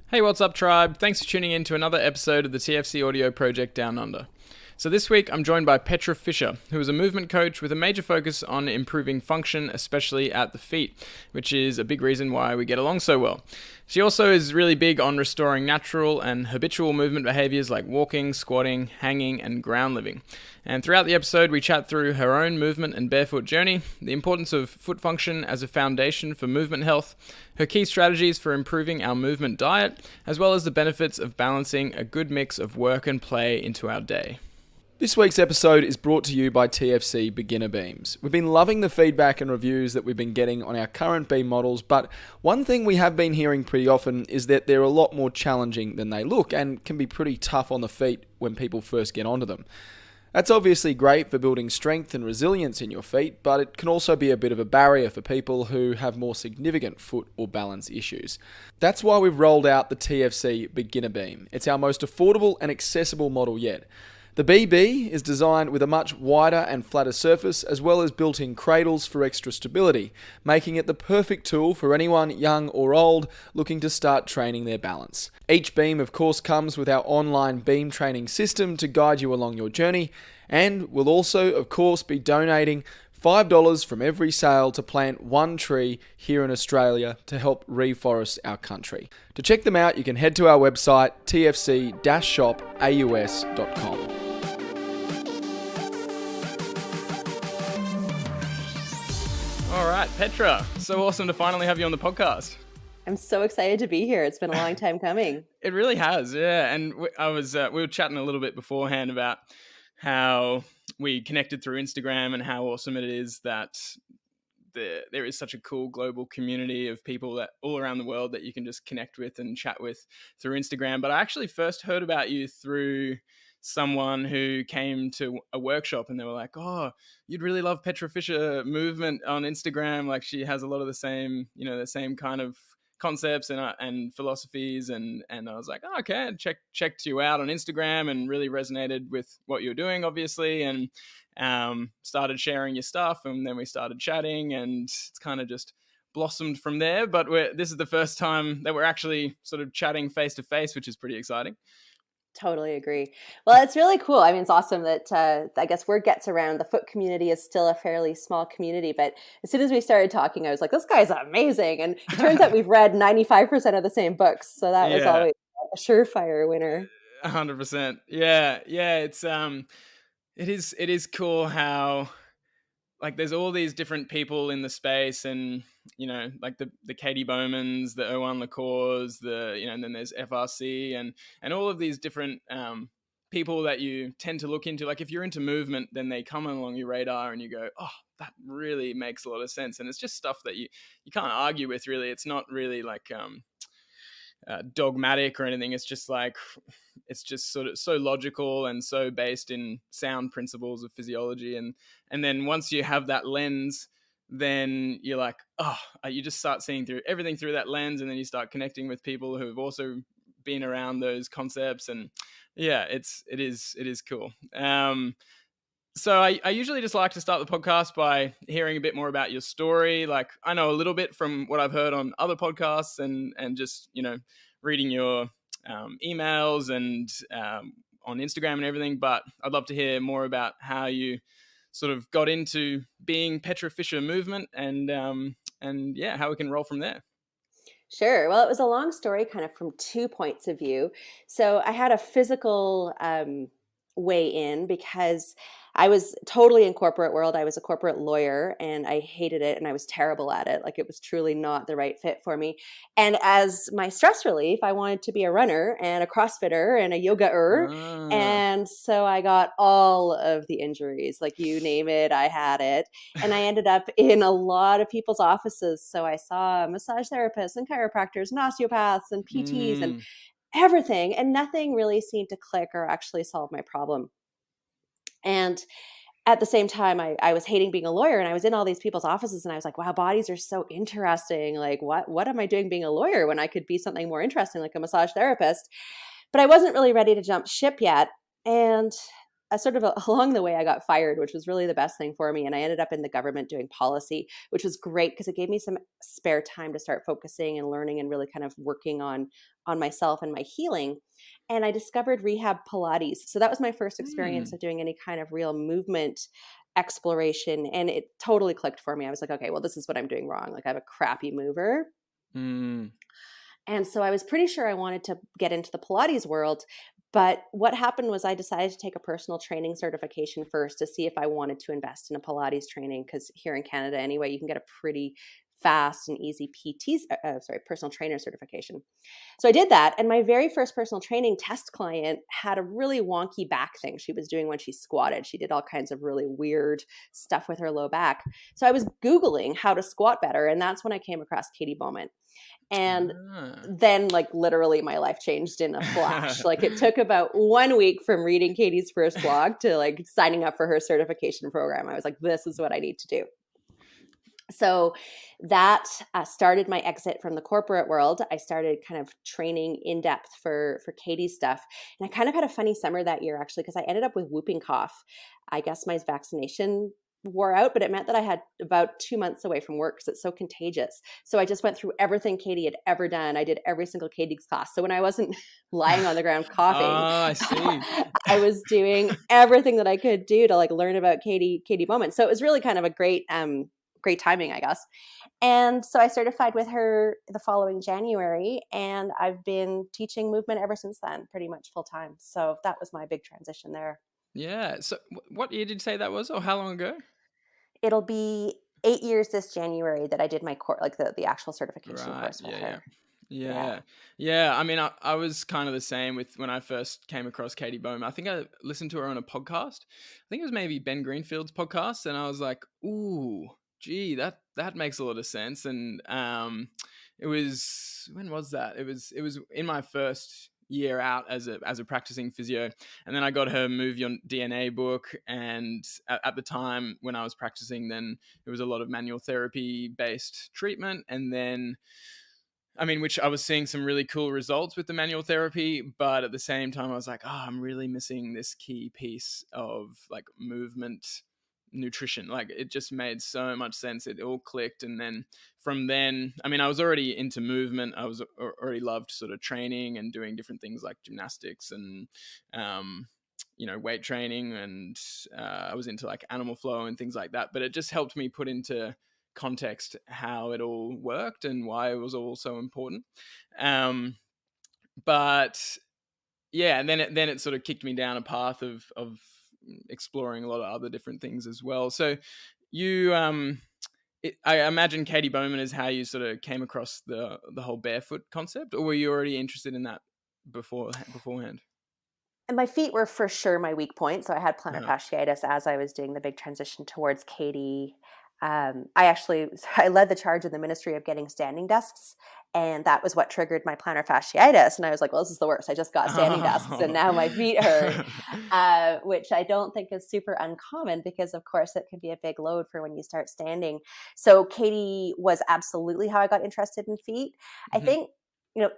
Hey, what's up, tribe? Thanks for tuning in to another episode of the TFC Audio Project Down Under. So this week, I'm joined by Petra Fisher, who is a movement coach with a major focus on improving function, especially at the feet, which is a big reason why we get along so well. She also is really big on restoring natural and habitual movement behaviours like walking, squatting, hanging, and ground living. And throughout the episode, we chat through her own movement and barefoot journey, the importance of foot function as a foundation for movement health, her key strategies for improving our movement diet, as well as the benefits of balancing a good mix of work and play into our day. This week's episode is brought to you by TFC Beginner Beams. We've been loving the feedback and reviews that we've been getting on our current beam models, but one thing we have been hearing pretty often is that they're a lot more challenging than they look and can be pretty tough on the feet when people first get onto them. That's obviously great for building strength and resilience in your feet, but it can also be a bit of a barrier for people who have more significant foot or balance issues. That's why we've rolled out the TFC Beginner Beam. It's our most affordable and accessible model yet. The BB is designed with a much wider and flatter surface, as well as built-in cradles for extra stability, making it the perfect tool for anyone, young or old, looking to start training their balance. Each beam, of course, comes with our online beam training system to guide you along your journey, and we'll also, of course, be donating $5 from every sale to plant one tree here in Australia to help reforest our country. To check them out, you can head to our website, tfc-shopaus.com. All right, Petra, so awesome to finally have you on the podcast. I'm so excited to be here. It's been a long time coming. It really has, yeah. And we were chatting a little bit beforehand about how we connected through Instagram and how awesome it is that there is such a cool global community of people that all around the world that you can just connect with and chat with through Instagram. But I actually first heard about you through someone who came to a workshop and they were like, oh, you'd really love Petra Fisher movement on Instagram. Like she has a lot of the same kind of concepts and philosophies. And I was like, oh, okay, checked you out on Instagram and really resonated with what you're doing, obviously. And started sharing your stuff, and then we started chatting, and it's kind of just blossomed from there. But this is the first time that we're actually sort of chatting face to face, which is pretty exciting. Totally agree. Well, it's really cool. I mean, it's awesome that I guess word gets around. The foot community is still a fairly small community, but as soon as we started talking, I was like, this guy's amazing. And it turns out we've read 95% of the same books. So that was always a surefire winner. 100%. Yeah. It is cool how like there's all these different people in the space, and like the Katie Bowmans, the Owen Lacours, and then there's FRC and all of these different people that you tend to look into. Like if you're into movement, then they come along your radar and you go, oh, that really makes a lot of sense. And it's just stuff that you can't argue with, really. It's not really like dogmatic or anything. It's just sort of so logical and so based in sound principles of physiology. And then once you have that lens, then you're like, oh, you just start seeing through everything through that lens, and then you start connecting with people who have also been around those concepts. And yeah, it is cool. So I usually just like to start the podcast by hearing a bit more about your story. Like I know a little bit from what I've heard on other podcasts and just, reading your emails and on Instagram and everything. But I'd love to hear more about how you sort of got into being Petra Fisher movement and how we can roll from there. Sure. Well, it was a long story kind of from 2 points of view. So I had a physical way in because I was totally in corporate world. I was a corporate lawyer and I hated it and I was terrible at it. Like it was truly not the right fit for me. And as my stress relief, I wanted to be a runner and a CrossFitter and a yoga-er. And so I got all of the injuries, like you name it, I had it. And I ended up in a lot of people's offices. So I saw massage therapists and chiropractors and osteopaths and PTs and everything. And nothing really seemed to click or actually solve my problem. And at the same time, I was hating being a lawyer, and I was in all these people's offices and I was like, wow, bodies are so interesting. Like what am I doing being a lawyer when I could be something more interesting, like a massage therapist? But I wasn't really ready to jump ship yet. And along the way, I got fired, which was really the best thing for me. And I ended up in the government doing policy, which was great because it gave me some spare time to start focusing and learning and really kind of working on myself and my healing. And I discovered rehab Pilates. So that was my first experience Hmm. of doing any kind of real movement exploration. And it totally clicked for me. I was like, okay, well, this is what I'm doing wrong. Like I have a crappy mover. Hmm. And so I was pretty sure I wanted to get into the Pilates world. But what happened was I decided to take a personal training certification first to see if I wanted to invest in a Pilates training. Because here in Canada, anyway, you can get a pretty fast and easy personal trainer certification. So I did that. And my very first personal training test client had a really wonky back thing she was doing when she squatted. She did all kinds of really weird stuff with her low back. So I was Googling how to squat better. And that's when I came across Katie Bowman. And Ah. then, like, literally my life changed in a flash. Like, it took about 1 week from reading Katie's first blog to like signing up for her certification program. I was like, this is what I need to do. So that started my exit from the corporate world. I started kind of training in depth for Katie's stuff. And I kind of had a funny summer that year, actually, because I ended up with whooping cough. I guess my vaccination wore out, but it meant that I had about 2 months away from work because it's so contagious. So I just went through everything Katie had ever done. I did every single Katie's class. So when I wasn't lying on the ground coughing, Ah, I see. I was doing everything that I could do to like learn about Katie Bowman. So it was really kind of a great timing, I guess. And so I certified with her the following January, and I've been teaching movement ever since then, pretty much full time. So that was my big transition there. Yeah. So, what year did you say that was, or how long ago? It'll be 8 years this January that I did my course, like the actual certification Right. course with Yeah. Yeah. her. Yeah. Yeah. Yeah. I mean, I was kind of the same with when I first came across Katie Bowman. I think I listened to her on a podcast. I think it was maybe Ben Greenfield's podcast, and I was like, "Ooh, gee, that makes a lot of sense." And it was, when was that? It was in my first year out as a practicing physio, and then I got her Move Your DNA book. And at the time when I was practicing, then it was a lot of manual therapy based treatment, and then, I mean, which I was seeing some really cool results with the manual therapy, but at the same time, I was like, oh, I'm really missing this key piece of like movement nutrition. Like, it just made so much sense. It all clicked. And then from then, I mean, I was already into movement. I was already loved sort of training and doing different things like gymnastics and, weight training. And I was into like animal flow and things like that. But it just helped me put into context how it all worked and why it was all so important. Um, but yeah, and then it sort of kicked me down a path of exploring a lot of other different things as well. So you I imagine Katie Bowman is how you sort of came across the whole barefoot concept, or were you already interested in that beforehand? And my feet were for sure my weak point. So I had plantar Uh-huh. fasciitis as I was doing the big transition towards Katie. I led the charge in the ministry of getting standing desks, and that was what triggered my plantar fasciitis. And I was like, well, this is the worst. I just got standing desks, and Oh. now my feet hurt, which I don't think is super uncommon because, of course, it can be a big load for when you start standing. So Katie was absolutely how I got interested in feet. I Mhm. think,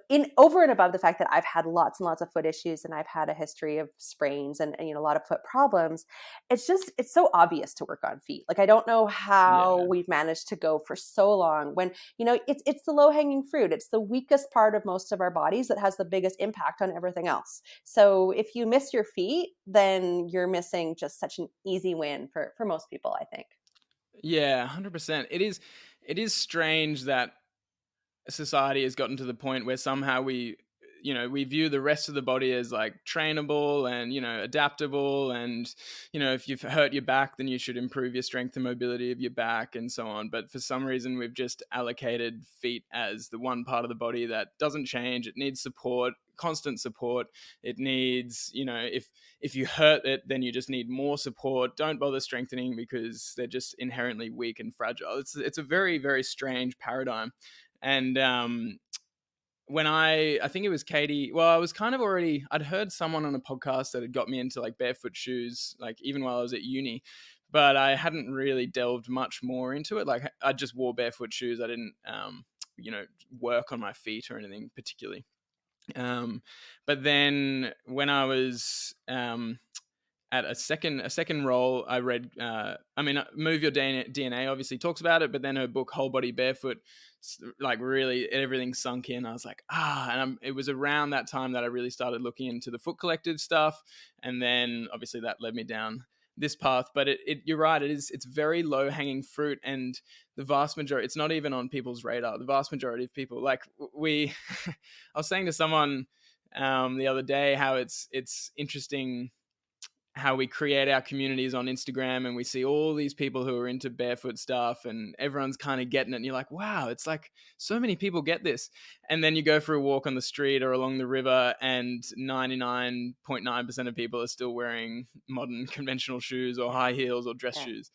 in over and above the fact that I've had lots and lots of foot issues and I've had a history of sprains and a lot of foot problems, it's so obvious to work on feet. Like, I don't know how Yeah. we've managed to go for so long when, it's the low hanging fruit. It's the weakest part of most of our bodies that has the biggest impact on everything else. So if you miss your feet, then you're missing just such an easy win for most people, I think. Yeah, 100%. It is strange that society has gotten to the point where somehow we view the rest of the body as like trainable and adaptable, and if you've hurt your back, then you should improve your strength and mobility of your back and so on. But for some reason, we've just allocated feet as the one part of the body that doesn't change. It needs support, constant support. It needs, if you hurt it, then you just need more support. Don't bother strengthening because they're just inherently weak and fragile. It's a very, very strange paradigm. And when I think it was Katie. Well, I was kind of already. I'd heard someone on a podcast that had got me into like barefoot shoes, like even while I was at uni, but I hadn't really delved much more into it. Like, I just wore barefoot shoes. I didn't, work on my feet or anything particularly. But then when I was at a second role, I read. Move Your DNA obviously talks about it, but then her book Whole Body Barefoot, like really everything sunk in. I was like, it was around that time that I really started looking into the foot collective stuff, and then obviously that led me down this path. But you're right, it's very low hanging fruit, and the vast majority, it's not even on people's radar. The vast majority of people, like we, I was saying to someone the other day how it's interesting how we create our communities on Instagram and we see all these people who are into barefoot stuff and everyone's kind of getting it. And you're like, wow, it's like so many people get this. And then you go for a walk on the street or along the river and 99.9% of people are still wearing modern conventional shoes or high heels or dress Yeah. shoes.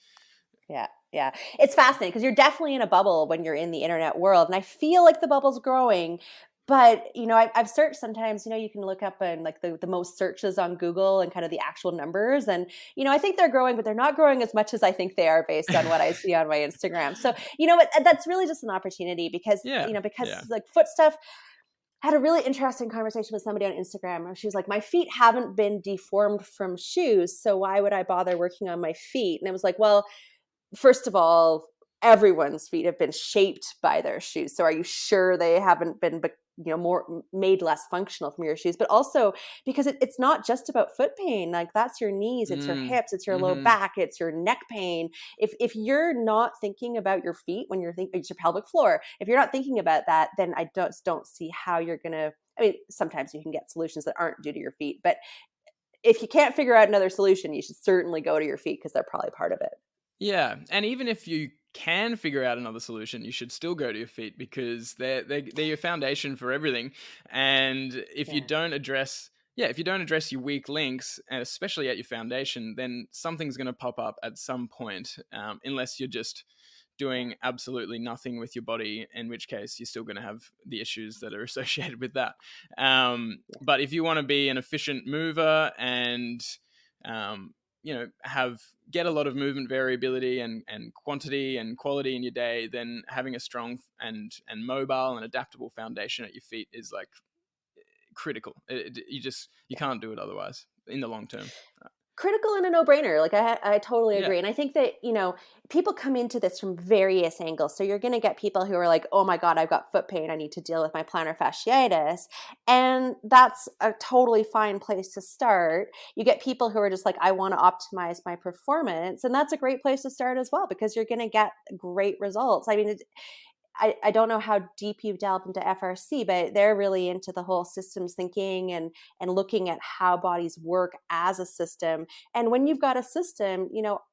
Yeah. Yeah. It's fascinating because you're definitely in a bubble when you're in the internet world. And I feel like the bubble's growing. But, I've searched sometimes, you can look up and like the most searches on Google and kind of the actual numbers. And, I think they're growing, but they're not growing as much as I think they are based on what I see on my Instagram. So, that's really just an opportunity because, Yeah. because Yeah. like foot stuff, I had a really interesting conversation with somebody on Instagram where she was like, my feet haven't been deformed from shoes. So why would I bother working on my feet? And it was like, well, first of all, everyone's feet have been shaped by their shoes. So are you sure they haven't been, more made less functional from your shoes? But also because it's not just about foot pain. Like that's your knees, it's your hips, it's your low back, it's your neck pain. If you're not thinking about your feet when you're thinking, it's your pelvic floor. If you're not thinking about that, then I don't see how you're gonna. I mean, sometimes you can get solutions that aren't due to your feet, but if you can't figure out another solution, you should certainly go to your feet because they're probably part of it. Yeah, and even if you can figure out another solution, you should still go to your feet because they're your foundation for everything. And if you Yeah. don't address, if you don't address your weak links, and especially at your foundation, then something's going to pop up at some point, unless you're just doing absolutely nothing with your body, in which case you're still going to have the issues that are associated with that. But if you want to be an efficient mover and have get a lot of movement variability and quantity and quality in your day, then having a strong and mobile and adaptable foundation at your feet is like critical. You can't do it otherwise in the long term. Critical and a no-brainer. Like I totally Yeah. agree. And I think that, people come into this from various angles. So you're going to get people who are like, "Oh my god, I've got foot pain. I need to deal with my plantar fasciitis." And that's a totally fine place to start. You get people who are just like, "I want to optimize my performance." And that's a great place to start as well because you're going to get great results. I mean, I don't know how deep you've delved into FRC, but they're really into the whole systems thinking and looking at how bodies work as a system. And when you've got a system,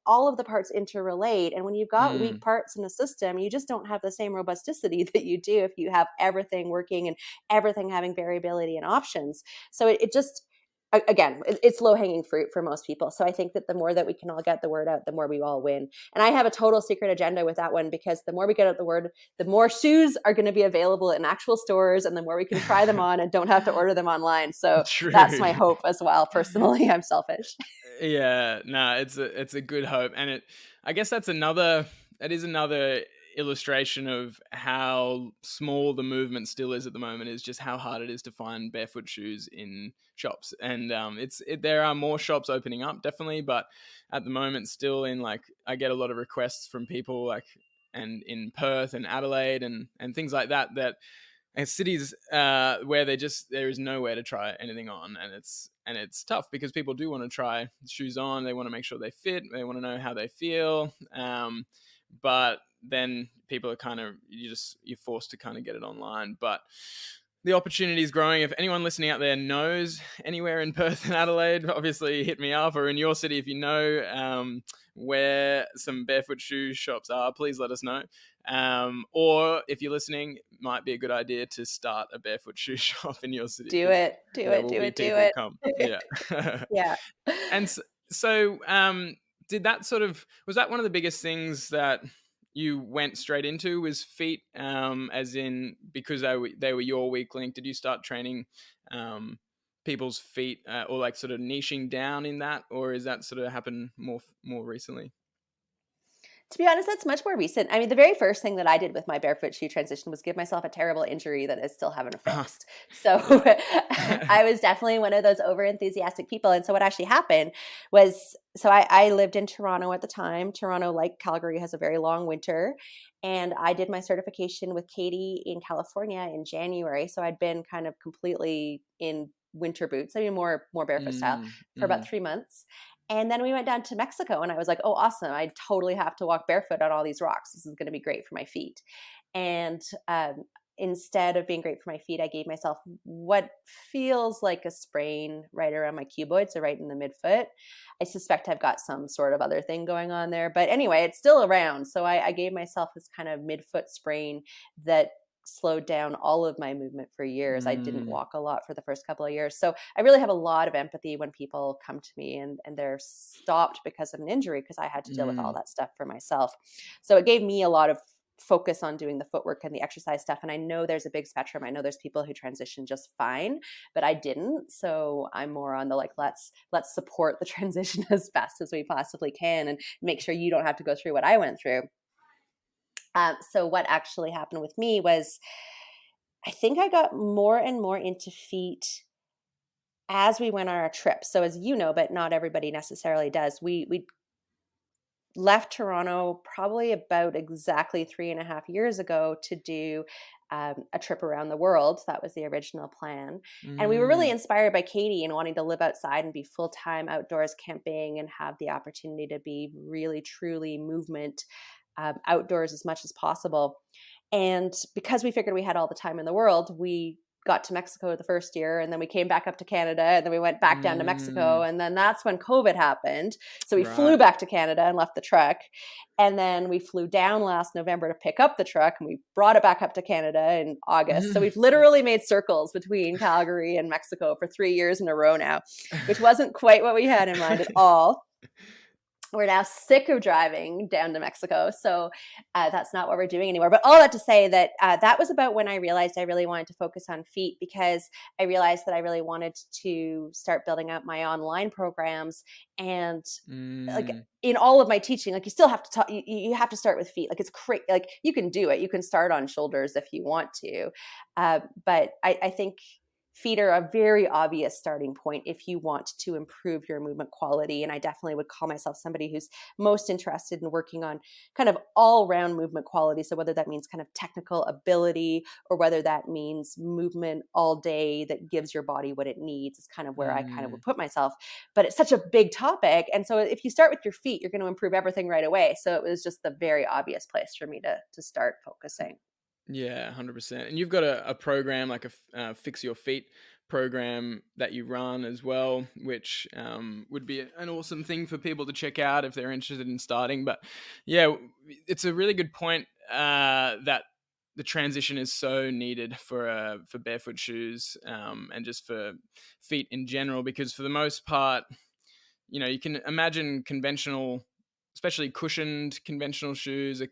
all of the parts interrelate. And when you've got weak Mm. parts in a system, you just don't have the same robusticity that you do if you have everything working and everything having variability and options. So it just again, it's low hanging fruit for most people. So I think that the more that we can all get the word out, the more we all win. And I have a total secret agenda with that one because the more we get out the word, the more shoes are going to be available in actual stores and the more we can try them on and don't have to order them online. So that's True. my hope as well. Personally, I'm selfish. Yeah, no, it's a good hope, and I guess that is another illustration of how small the movement still is at the moment. Is just how hard it is to find barefoot shoes in shops, and there are more shops opening up definitely, but at the moment still in like I get a lot of requests from people like and in Perth and Adelaide and things like that and cities where there is nowhere to try anything on, and it's tough because people do want to try shoes on. They want to make sure they fit. They want to know how they feel. But then people are you're forced to kind of get it online. But the opportunity is growing. If anyone listening out there knows anywhere in Perth and Adelaide, obviously hit me up, or in your city if you know where some barefoot shoe shops are, please let us know. Or if you're listening, might be a good idea to start a barefoot shoe shop in your city Do because it, do there it, will do be it, do people who come. it. Yeah. Yeah. And so, did that was that one of the biggest things that you went straight into was feet, as in because they were your weak link? Did you start training people's feet, or like sort of niching down in that, or is that sort of happened more recently? To be honest, that's much more recent. I mean, the very first thing that I did with my barefoot shoe transition was give myself a terrible injury that I still haven't Uh-huh. fixed. So Yeah. I was definitely one of those over enthusiastic people. And so what actually happened was, so I lived in Toronto at the time. Toronto, like Calgary, has a very long winter. And I did my certification with Katie in California in January. So I'd been kind of completely in winter boots. I mean, more barefoot style Mm, for about mm, 3 months. And then we went down to Mexico and I was like, oh, awesome. I totally have to walk barefoot on all these rocks. This is going to be great for my feet. And instead of being great for my feet, I gave myself what feels like a sprain right around my cuboid, so right in the midfoot. I suspect I've got some sort of other thing going on there. But anyway, it's still around. So I gave myself this kind of midfoot sprain that slowed down all of my movement for years. I didn't mm, walk a lot for the first couple of years. So I really have a lot of empathy when people come to me and they're stopped because of an injury because I had to deal with all mm, that stuff for myself. So it gave me a lot of focus on doing the footwork and the exercise stuff. And I know there's a big spectrum. I know there's people who transition just fine, but I didn't. So I'm more on the like, let's support the transition as fast as we possibly can and make sure you don't have to go through what I went through. So what actually happened with me was I think I got more and more into feet as we went on our trip. So as you know, but not everybody necessarily does. We left Toronto probably about exactly 3.5 years ago to do a trip around the world. That was the original plan. And we were really mm, inspired by Katie and wanting to live outside and be full-time outdoors camping and have the opportunity to be really, truly movement outdoors as much as possible. And because we figured we had all the time in the world, we got to Mexico the first year and then we came back up to Canada and then we went back down to Mexico. mm. And then that's when COVID happened. So we flew Right. back to Canada and left the truck. And then we flew down last November to pick up the truck and we brought it back up to Canada in August. So we've literally made circles between Calgary and Mexico for 3 years in a row now, which wasn't quite what we had in mind at all. We're now sick of driving down to Mexico. So that's not what we're doing anymore. But all that to say that that was about when I realized I really wanted to focus on feet because I realized that I really wanted to start building out my online programs and like Mm, in all of my teaching, like you still have to talk, you have to start with feet. Like it's crazy. Like you can do it. You can start on shoulders if you want to. But I think feet are a very obvious starting point if you want to improve your movement quality. And I definitely would call myself somebody who's most interested in working on kind of all round movement quality. So whether that means kind of technical ability or whether that means movement all day that gives your body what it needs is kind of where I kind of would mm. put myself. But it's such a big topic. And so if you start with your feet, you're going to improve everything right away. So it was just the very obvious place for me to start focusing. Yeah, 100%. And you've got a program like Fix Your Feet program that you run as well, which would be an awesome thing for people to check out if they're interested in starting. But yeah, it's a really good point that the transition is so needed for barefoot shoes and just for feet in general, because for the most part, you can imagine conventional, especially cushioned conventional shoes are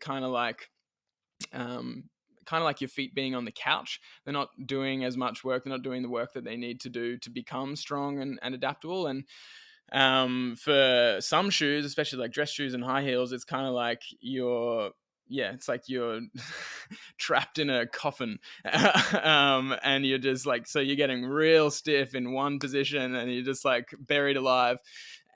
um, kind of like your feet being on the couch. They're not doing as much work. They're not doing the work that they need to do to become strong and adaptable. And for some shoes, especially like dress shoes and high heels, it's kind of like it's like you're trapped in a coffin. And you're just like, so you're getting real stiff in one position and you're just like buried alive.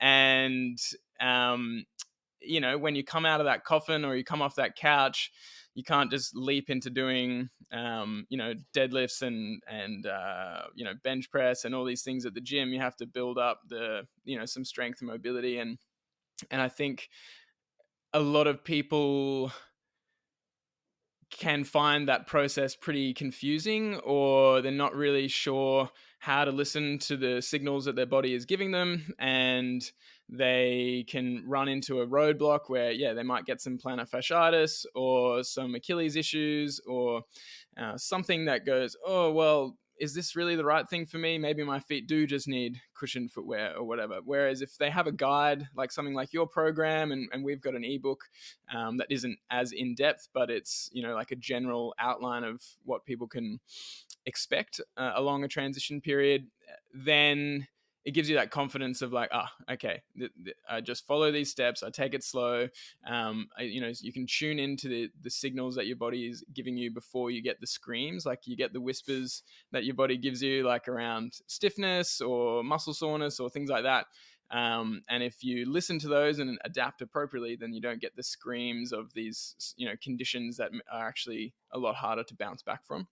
And, when you come out of that coffin or you come off that couch, you can't just leap into doing, deadlifts and bench press and all these things at the gym. You have to build up some strength and mobility. And I think a lot of people can find that process pretty confusing, or they're not really sure how to listen to the signals that their body is giving them, and they can run into a roadblock where they might get some plantar fasciitis or some Achilles issues, or something that goes, oh well, is this really the right thing for me? Maybe my feet do just need cushioned footwear or whatever. Whereas if they have a guide, like something like your program, and we've got an ebook that isn't as in depth, but it's like a general outline of what people can expect along a transition period, then it gives you that confidence of like, okay, I just follow these steps, I take it slow. You can tune into the signals that your body is giving you before you get the screams. Like you get the whispers that your body gives you, like around stiffness or muscle soreness or things like that. And if you listen to those and adapt appropriately, then you don't get the screams of these, conditions that are actually a lot harder to bounce back from.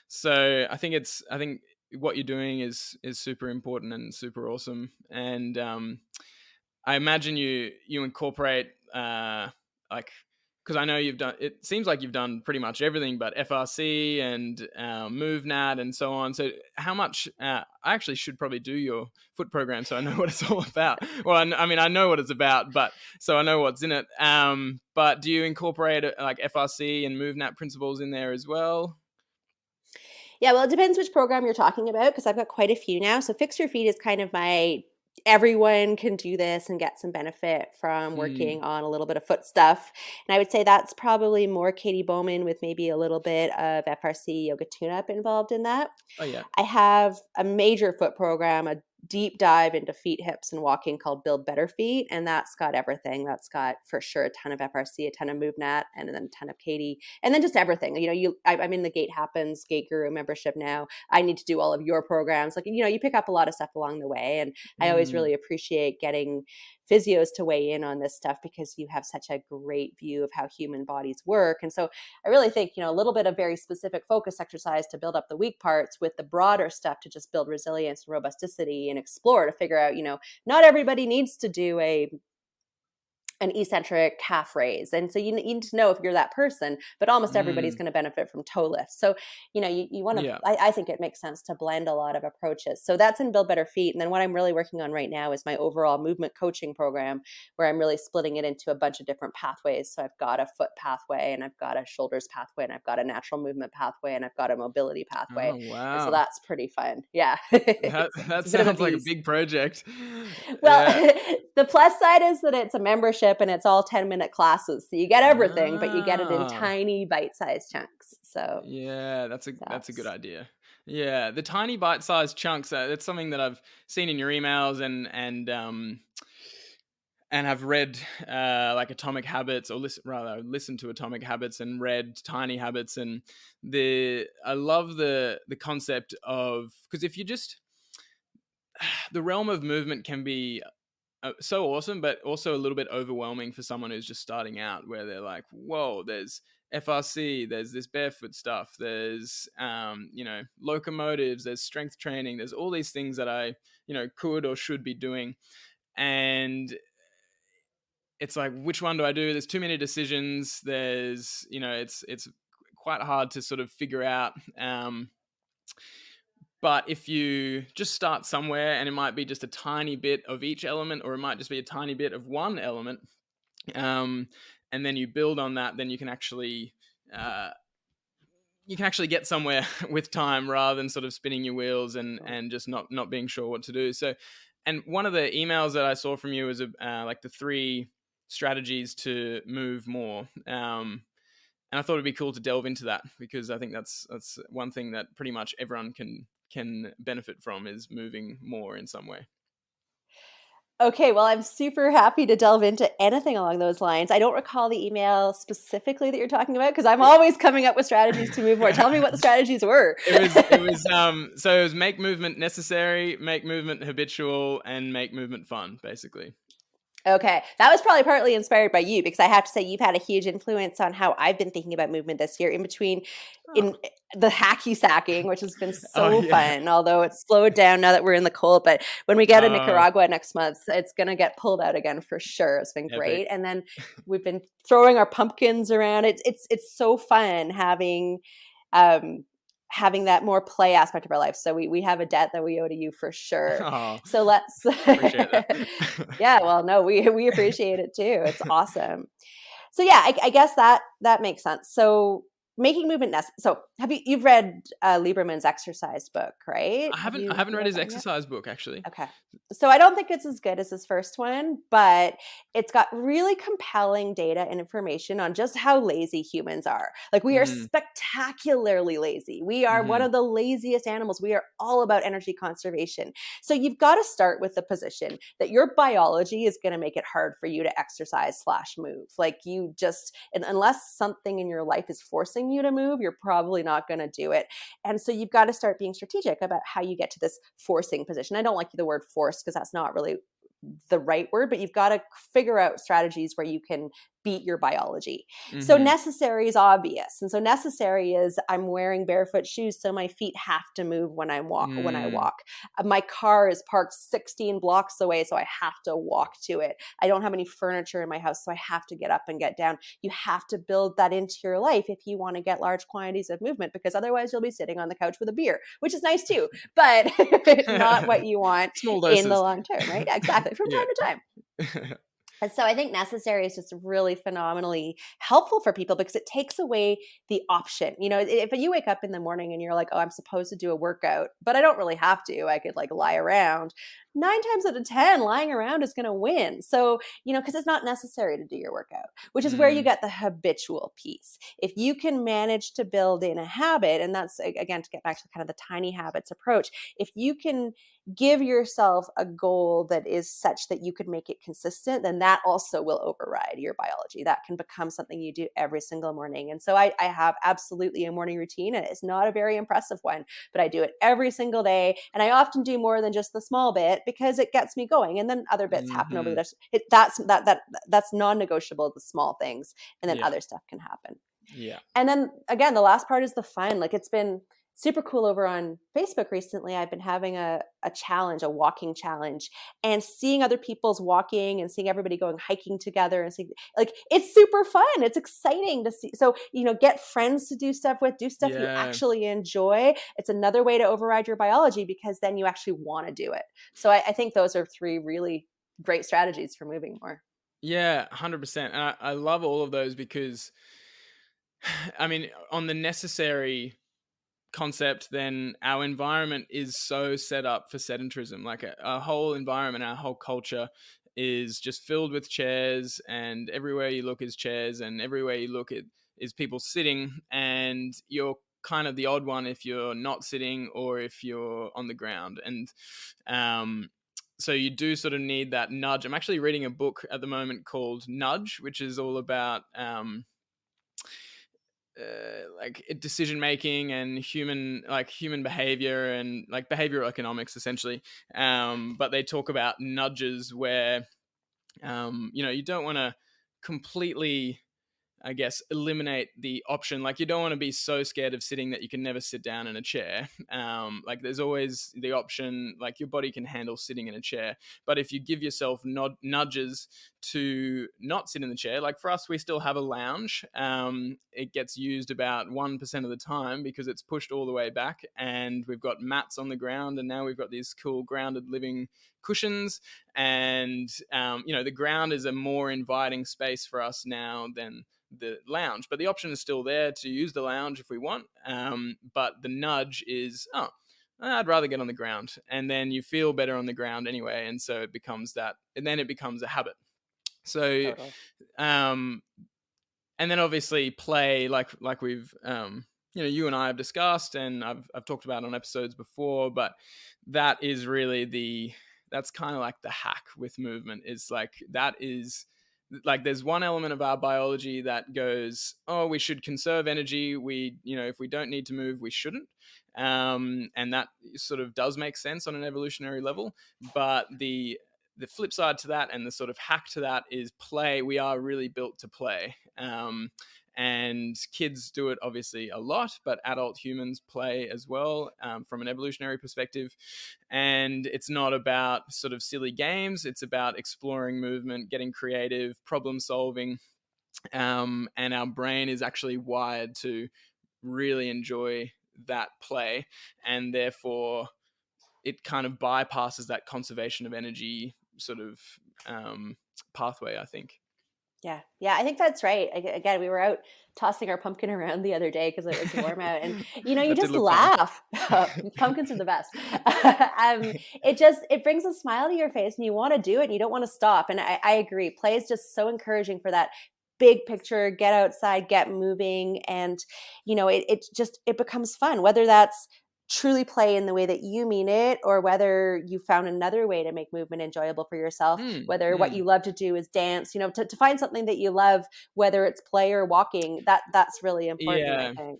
So I think what you're doing is super important and super awesome. And I imagine you incorporate like, because I know it seems like you've done pretty much everything but FRC and MoveNat and so on. So how much, I actually should probably do your foot program so I know what it's all about. Well, I mean, I know what it's about, but so I know what's in it. But do you incorporate like FRC and MoveNat principles in there as well? Yeah, well, it depends which program you're talking about because I've got quite a few now. So Fix Your Feet is kind of my everyone can do this and get some benefit from Mm. working on a little bit of foot stuff. And I would say that's probably more Katie Bowman with maybe a little bit of FRC yoga tune-up involved in that. Oh, yeah. I have a major foot program, a deep dive into feet, hips, and walking called Build Better Feet. And that's got everything. That's got for sure a ton of FRC, a ton of MoveNat, and then a ton of Katie, and then just everything. I'm in the Gait Happens Gait Guru membership now. I need to do all of your programs. Like, you pick up a lot of stuff along the way. And I always Mm. really appreciate getting physios to weigh in on this stuff because you have such a great view of how human bodies work. And so I really think, a little bit of very specific focus exercise to build up the weak parts with the broader stuff to just build resilience and robusticity and explore to figure out, not everybody needs to do an eccentric calf raise. And so you need to know if you're that person, but almost everybody's Mm. going to benefit from toe lifts. So, you want to, Yeah. I think it makes sense to blend a lot of approaches. So that's in Build Better Feet. And then what I'm really working on right now is my overall movement coaching program, where I'm really splitting it into a bunch of different pathways. So I've got a foot pathway and I've got a shoulders pathway and I've got a natural movement pathway and I've got a mobility pathway. Oh, And so wow. that's pretty fun. Yeah. That It's a bit of a sounds like a beast. big project. Well, Yeah. the plus side is that it's a membership and it's all 10-minute classes. So you get everything, but you get it in Ah. tiny bite-sized chunks. So Yeah, that's a good that's idea. Yeah, the tiny bite-sized chunks. That's something that I've seen in your emails and I've read like Atomic Habits, or listened to Atomic Habits and read Tiny Habits, and I love the concept of, because if you just the realm of movement can be so awesome, but also a little bit overwhelming for someone who's just starting out, where they're like, whoa, there's FRC, there's this barefoot stuff, there's locomotives, there's strength training, there's all these things that I could or should be doing. And it's like, which one do I do? There's too many decisions. There's it's quite hard to sort of figure out. But if you just start somewhere, and it might be just a tiny bit of each element, or it might just be a tiny bit of one element, and then you build on that, then uh, you can actually get somewhere with time, rather than sort of spinning your wheels and just not being sure what to do. So, and one of the emails that I saw from you was like the 3 strategies to move more. And I thought it'd be cool to delve into that, because I think that's one thing that pretty much everyone can benefit from, is moving more in some way. okay. Well, I'm super happy to delve into anything along those lines. I don't recall the email specifically that you're talking about because I'm always coming up with strategies to move more. Tell me what the strategies were. So it was make movement necessary, make movement habitual, and make movement fun, basically. Okay. That was probably partly inspired by you because I have to say you've had a huge influence on how I've been thinking about movement this year in Oh, the hacky sacking, which has been oh so yeah, fun, although it's slowed down now that we're in the cold. But when we get to oh, Nicaragua next month, it's going to get pulled out again for sure. It's been epic. great. And then we've been throwing our pumpkins around. It's so fun um, having that more play aspect of our life. So we have a debt that we owe to you for sure. Oh, So let's appreciate that. yeah, well, no, we appreciate it too. It's awesome. So yeah, I guess that makes sense. So making movement so you've read Lieberman's exercise book, right? I haven't You read read his that one yet? exercise book actually. Okay. So I don't think it's as good as his first one, but it's got really compelling data and information on just how lazy humans are. Like, we are Mm, spectacularly lazy. We are one hmm of the laziest animals. We are all about energy conservation. So you've got to start with the position that your biology is going to make it hard for you to exercise / move. Like, you just, and unless something in your life is forcing you to move, you're probably not going to do it. And so you've got to start being strategic about how you get to this forcing position. I don't like the word force because that's not really the right word, but you've got to figure out strategies where you can beat your biology. So hmm necessary is obvious. And so necessary is I'm wearing barefoot shoes so my feet have to move when I mm, walk. My car is parked 16 blocks away, so I have to walk to it. I don't have any furniture in my house, so I have to get up and get down. You have to build that into your life if you want to get large quantities of movement, because otherwise you'll be sitting on the couch with a beer, which is nice too, but it's not what you want small in the doses. long term, right? Exactly. From Yeah. time to time. And so I think necessary is just really phenomenally helpful for people because it takes away the option. You know, if you wake up in the morning and you're like, oh, I'm supposed to do a workout, but I don't really have to, I could like lie around. 9 times out of 10, lying around is going to win. So, you know, because it's not necessary to do your workout, which is where you Mm, get the habitual piece. If you can manage to build in a habit, and that's again, to get back to kind of the tiny habits approach, if you can give yourself a goal that is such that you could make it consistent, then that also will override your biology. That can become something you do every single morning. And so I have absolutely a morning routine, and it's not a very impressive one, but I do it every single day. And I often do more than just the small bit because it gets me going. And then other bits happen over hmm the rest. That's non-negotiable, the small things, and then Yeah. other stuff can happen. Yeah. And then again, the last part is the fun. Like, it's been super cool over on Facebook recently. I've been having a challenge, a walking challenge, and seeing other people's walking and seeing everybody going hiking together and seeing, like, it's super fun. It's exciting to see. So, you know, get friends to do stuff with, do stuff you Yeah. actually enjoy. It's another way to override your biology because then you actually want to do it. So I think those are 3 really great strategies for moving more. Yeah. 100%. And I love all of those because, I mean, on the necessary concept, then our environment is so set up for sedentarism. Like our whole environment, our whole culture is just filled with chairs, and everywhere you look is chairs, and everywhere you look it is people sitting, and you're kind of the odd one if you're not sitting or if you're on the ground. And um so you do sort of need that nudge. I'm actually reading a book at the moment called Nudge, which is all about like decision making and human behavior and like behavioral economics essentially. But they talk about nudges where you know, you don't want to completely, I guess, eliminate the option. Like, you don't want to be so scared of sitting that you can never sit down in a chair. Like, there's always the option, like, your body can handle sitting in a chair. But if you give yourself nudges to not sit in the chair, like for us, we still have a lounge. It gets used about 1% of the time because it's pushed all the way back, and we've got mats on the ground, and now we've got these cool grounded living cushions. And you know, the ground is a more inviting space for us now than the lounge, but the option is still there to use the lounge if we want. But the nudge is, oh, I'd rather get on the ground, and then you feel better on the ground anyway, and so it becomes that, and then it becomes a habit. So, Totally. um, and then obviously play, like we've you know, you and I have discussed, and I've talked about on episodes before, but that is really that's kind of like the hack with movement. Is like, that is like, there's one element of our biology that goes, oh, we should conserve energy, we, you know, if we don't need to move, we shouldn't. And that sort of does make sense on an evolutionary level. But the flip side to that, and the sort of hack to that, is play. We are really built to play. And kids do it obviously a lot, but adult humans play as well, from an evolutionary perspective. And it's not about sort of silly games, it's about exploring movement, getting creative, problem solving. And our brain is actually wired to really enjoy that play, and therefore it kind of bypasses that conservation of energy sort of pathway, I think. Yeah. Yeah. I think that's right. Again, we were out tossing our pumpkin around the other day because it was warm out. And, you That did just look fun. laugh. Pumpkins are the best. It brings a smile to your face and you want to do it and you don't want to stop. And I agree. Play is just so encouraging for that big picture, get outside, get moving. And, it becomes fun, whether that's truly play in the way that you mean it, or whether you found another way to make movement enjoyable for yourself, whether what you love to do is dance, to find something that you love, whether it's play or walking, that's really important, I Yeah. think.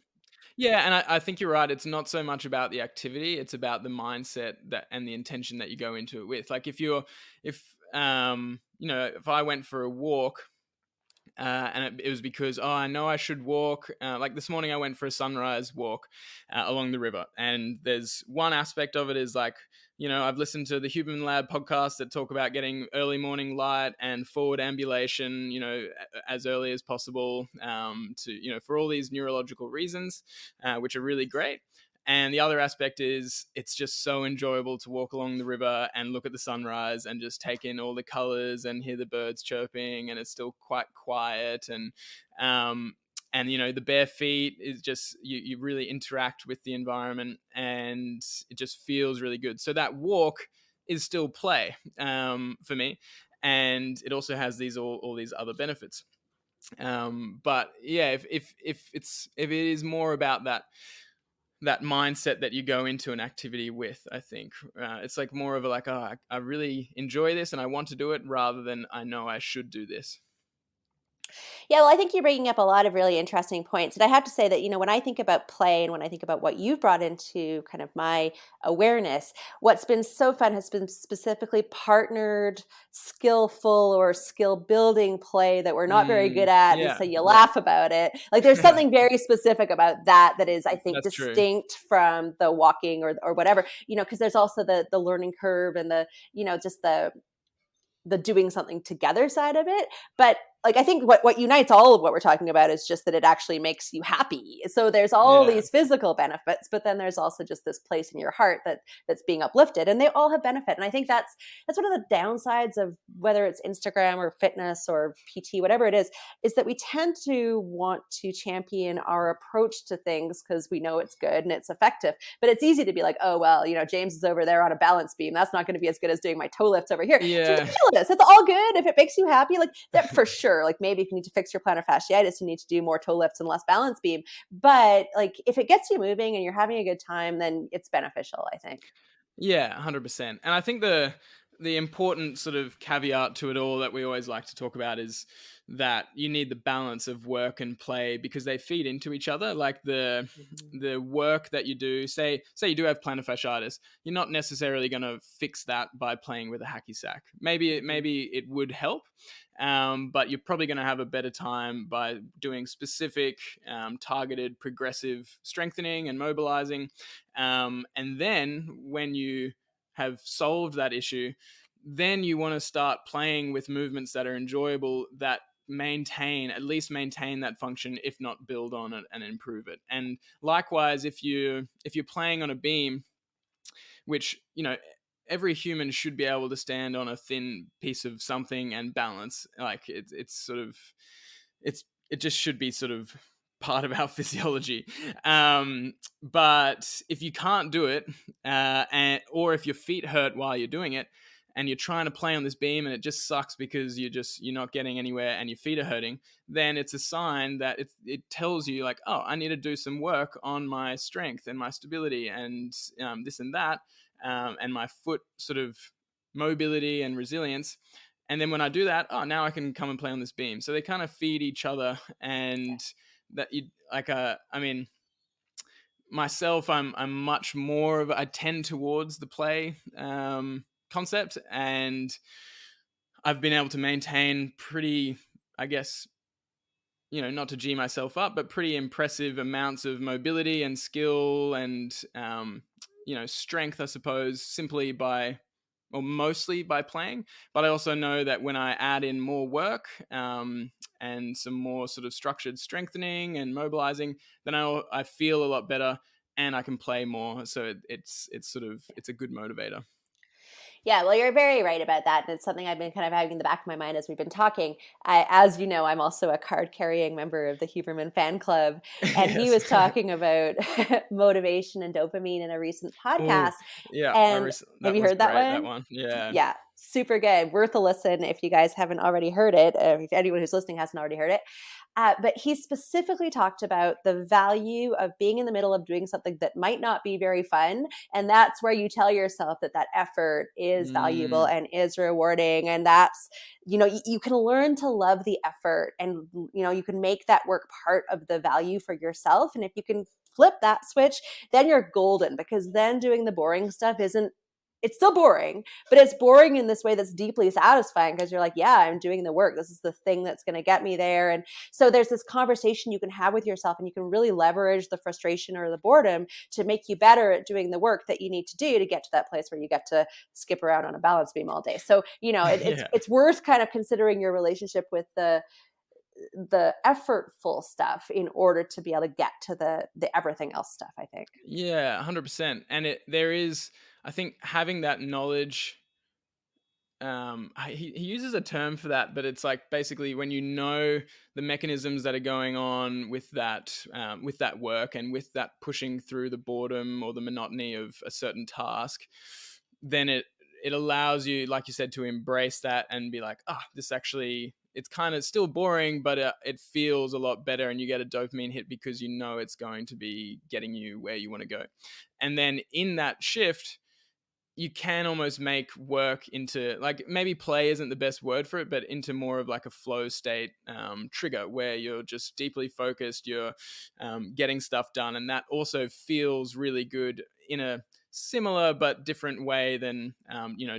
Yeah, and I think you're right. It's not so much about the activity; it's about the mindset that and the intention that you go into it with. Like if I went for a walk, and it was because I know I should walk. Like this morning, I went for a sunrise walk along the river, and there's one aspect of it is like I've listened to the Human Lab podcast that talk about getting early morning light and forward ambulation, as early as possible, to for all these neurological reasons, which are really great. And the other aspect is it's just so enjoyable to walk along the river and look at the sunrise and just take in all the colors and hear the birds chirping, and it's still quite quiet. And the bare feet is just you really interact with the environment, and it just feels really good. So that walk is still play for me, and it also has these all these other benefits. But yeah, if it is more about that mindset that you go into an activity with, I think it's like more of a like, oh, I really enjoy this and I want to do it, rather than I know I should do this. Yeah, well, I think you're bringing up a lot of really interesting points. And I have to say that, when I think about play and when I think about what you've brought into kind of my awareness, what's been so fun has been specifically partnered, skillful or skill building play that we're not very good at. And Yeah, so you yeah. laugh about it. Like there's something very specific about that is, I think, That's true. distinct from the walking or whatever, because there's also the learning curve and just the doing something together side of it. But like I think what unites all of what we're talking about is just that it actually makes you happy. So there's all Yeah. these physical benefits, but then there's also just this place in your heart that's being uplifted, and they all have benefit. And I think that's one of the downsides of whether it's Instagram or fitness or PT, whatever it is that we tend to want to champion our approach to things because we know it's good and it's effective. But it's easy to be like, oh well, James is over there on a balance beam. That's not going to be as good as doing my toe lifts over here. It's Yeah. ridiculous. It's all good if it makes you happy. Like that for sure. Like maybe if you need to fix your plantar fasciitis, you need to do more toe lifts and less balance beam. But like if it gets you moving and you're having a good time, then it's beneficial, I think. Yeah, 100%. And I think the important sort of caveat to it all that we always like to talk about is that you need the balance of work and play because they feed into each other. Like the work that you do, say you do have plantar fasciitis, you're not necessarily going to fix that by playing with a hacky sack. Maybe it would help, but you're probably going to have a better time by doing specific, targeted, progressive strengthening and mobilizing. And then when you have solved that issue, then you want to start playing with movements that are enjoyable, that at least maintain that function, if not build on it and improve it. And likewise, if you're playing on a beam, which every human should be able to stand on a thin piece of something and balance, like it's sort of it just should be sort of part of our physiology. But if you can't do it, or if your feet hurt while you're doing it, and you're trying to play on this beam and it just sucks because you're not getting anywhere and your feet are hurting, then it's a sign that it tells you like, oh, I need to do some work on my strength and my stability and this and that, and my foot sort of mobility and resilience. And then when I do that, oh, now I can come and play on this beam. So they kind of feed each other, and that you like. I mean, myself, I'm much more of I tend towards the play concept, and I've been able to maintain pretty, I guess, not to G myself up, but pretty impressive amounts of mobility and skill and strength, I suppose, simply by or mostly by playing. But I also know that when I add in more work, and some more sort of structured strengthening and mobilizing, then I feel a lot better and I can play more. So it's a good motivator. Yeah, well, you're very right about that. And it's something I've been kind of having in the back of my mind as we've been talking. As you know, I'm also a card carrying member of the Huberman fan club. And he Yes. was talking about motivation and dopamine in a recent Oh, podcast. yeah. And have That you was heard that great. That one? one. Yeah. Yeah, super good. Worth a listen if you guys haven't already heard it. If anyone who's listening hasn't already heard it. But he specifically talked about the value of being in the middle of doing something that might not be very fun. And that's where you tell yourself that that effort is valuable Mm, and is rewarding. And that's, you can learn to love the effort, and, you can make that work part of the value for yourself. And if you can flip that switch, then you're golden, because then doing the boring stuff isn't, it's still boring, but it's boring in this way that's deeply satisfying, because you're like, yeah, I'm doing the work. This is the thing that's going to get me there. And so there's this conversation you can have with yourself, and you can really leverage the frustration or the boredom to make you better at doing the work that you need to do to get to that place where you get to skip around on a balance beam all day. So, it's yeah. it's worth kind of considering your relationship with the effortful stuff in order to be able to get to the everything else stuff, I think. Yeah, 100%. And there is, I think, having that knowledge. He uses a term for that, but it's like basically when you know the mechanisms that are going on with that work and with that pushing through the boredom or the monotony of a certain task, then it allows you, like you said, to embrace that and be like, this actually, it's kind of still boring, but it feels a lot better, and you get a dopamine hit because you know it's going to be getting you where you want to go. And then in that shift, you can almost make work into, like, maybe play isn't the best word for it, but into more of like a flow state trigger where you're just deeply focused, you're getting stuff done. And that also feels really good in a similar but different way than,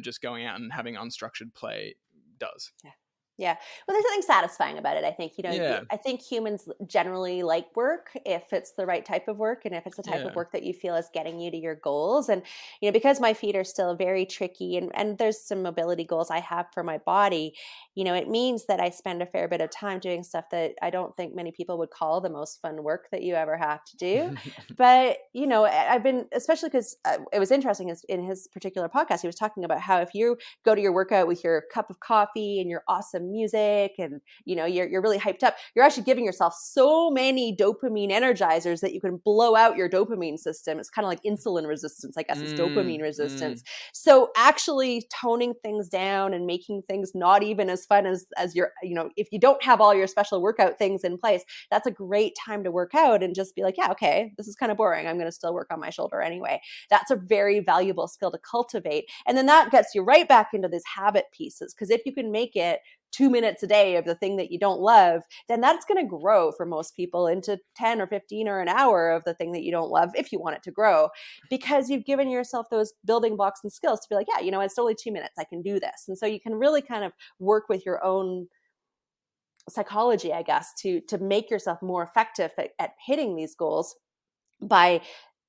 just going out and having unstructured play does. Yeah. Yeah. Well, there's something satisfying about it. I think, Yeah. I think humans generally like work if it's the right type of work, and if it's the type of Yeah. work that you feel is getting you to your goals. And, because my feet are still very tricky, and there's some mobility goals I have for my body, it means that I spend a fair bit of time doing stuff that I don't think many people would call the most fun work that you ever have to do. But, I've been, especially because it was interesting in his particular podcast, he was talking about how if you go to your workout with your cup of coffee and your awesome music, and you're really hyped up, you're actually giving yourself so many dopamine energizers that you can blow out your dopamine system. It's kind of like insulin resistance, I guess. It's dopamine resistance. Mm. So actually toning things down and making things not even as fun as your, if you don't have all your special workout things in place, that's a great time to work out and just be like, yeah, okay, this is kind of boring, I'm going to still work on my shoulder anyway. That's a very valuable skill to cultivate. And then that gets you right back into these habit pieces. Because if you can make it 2 minutes a day of the thing that you don't love, then that's going to grow for most people into 10 or 15 or an hour of the thing that you don't love, if you want it to grow, because you've given yourself those building blocks and skills to be like, yeah, it's only 2 minutes, I can do this. And so you can really kind of work with your own psychology, I guess, to make yourself more effective at hitting these goals by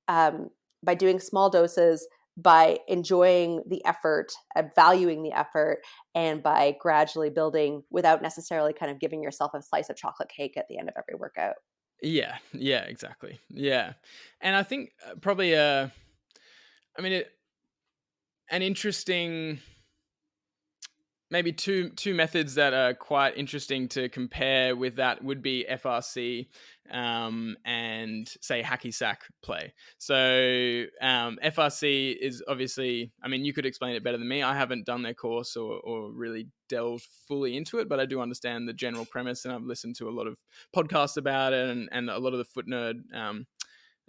um, by doing small doses, by enjoying the effort, valuing the effort, and by gradually building without necessarily kind of giving yourself a slice of chocolate cake at the end of every workout. Yeah. Yeah, exactly. Yeah. And I think probably, I mean, an interesting, maybe two methods that are quite interesting to compare with that would be FRC and say hacky sack play. So FRC is obviously, I mean, you could explain it better than me. I haven't done their course or really delved fully into it, but I do understand the general premise, and I've listened to a lot of podcasts about it, and a lot of the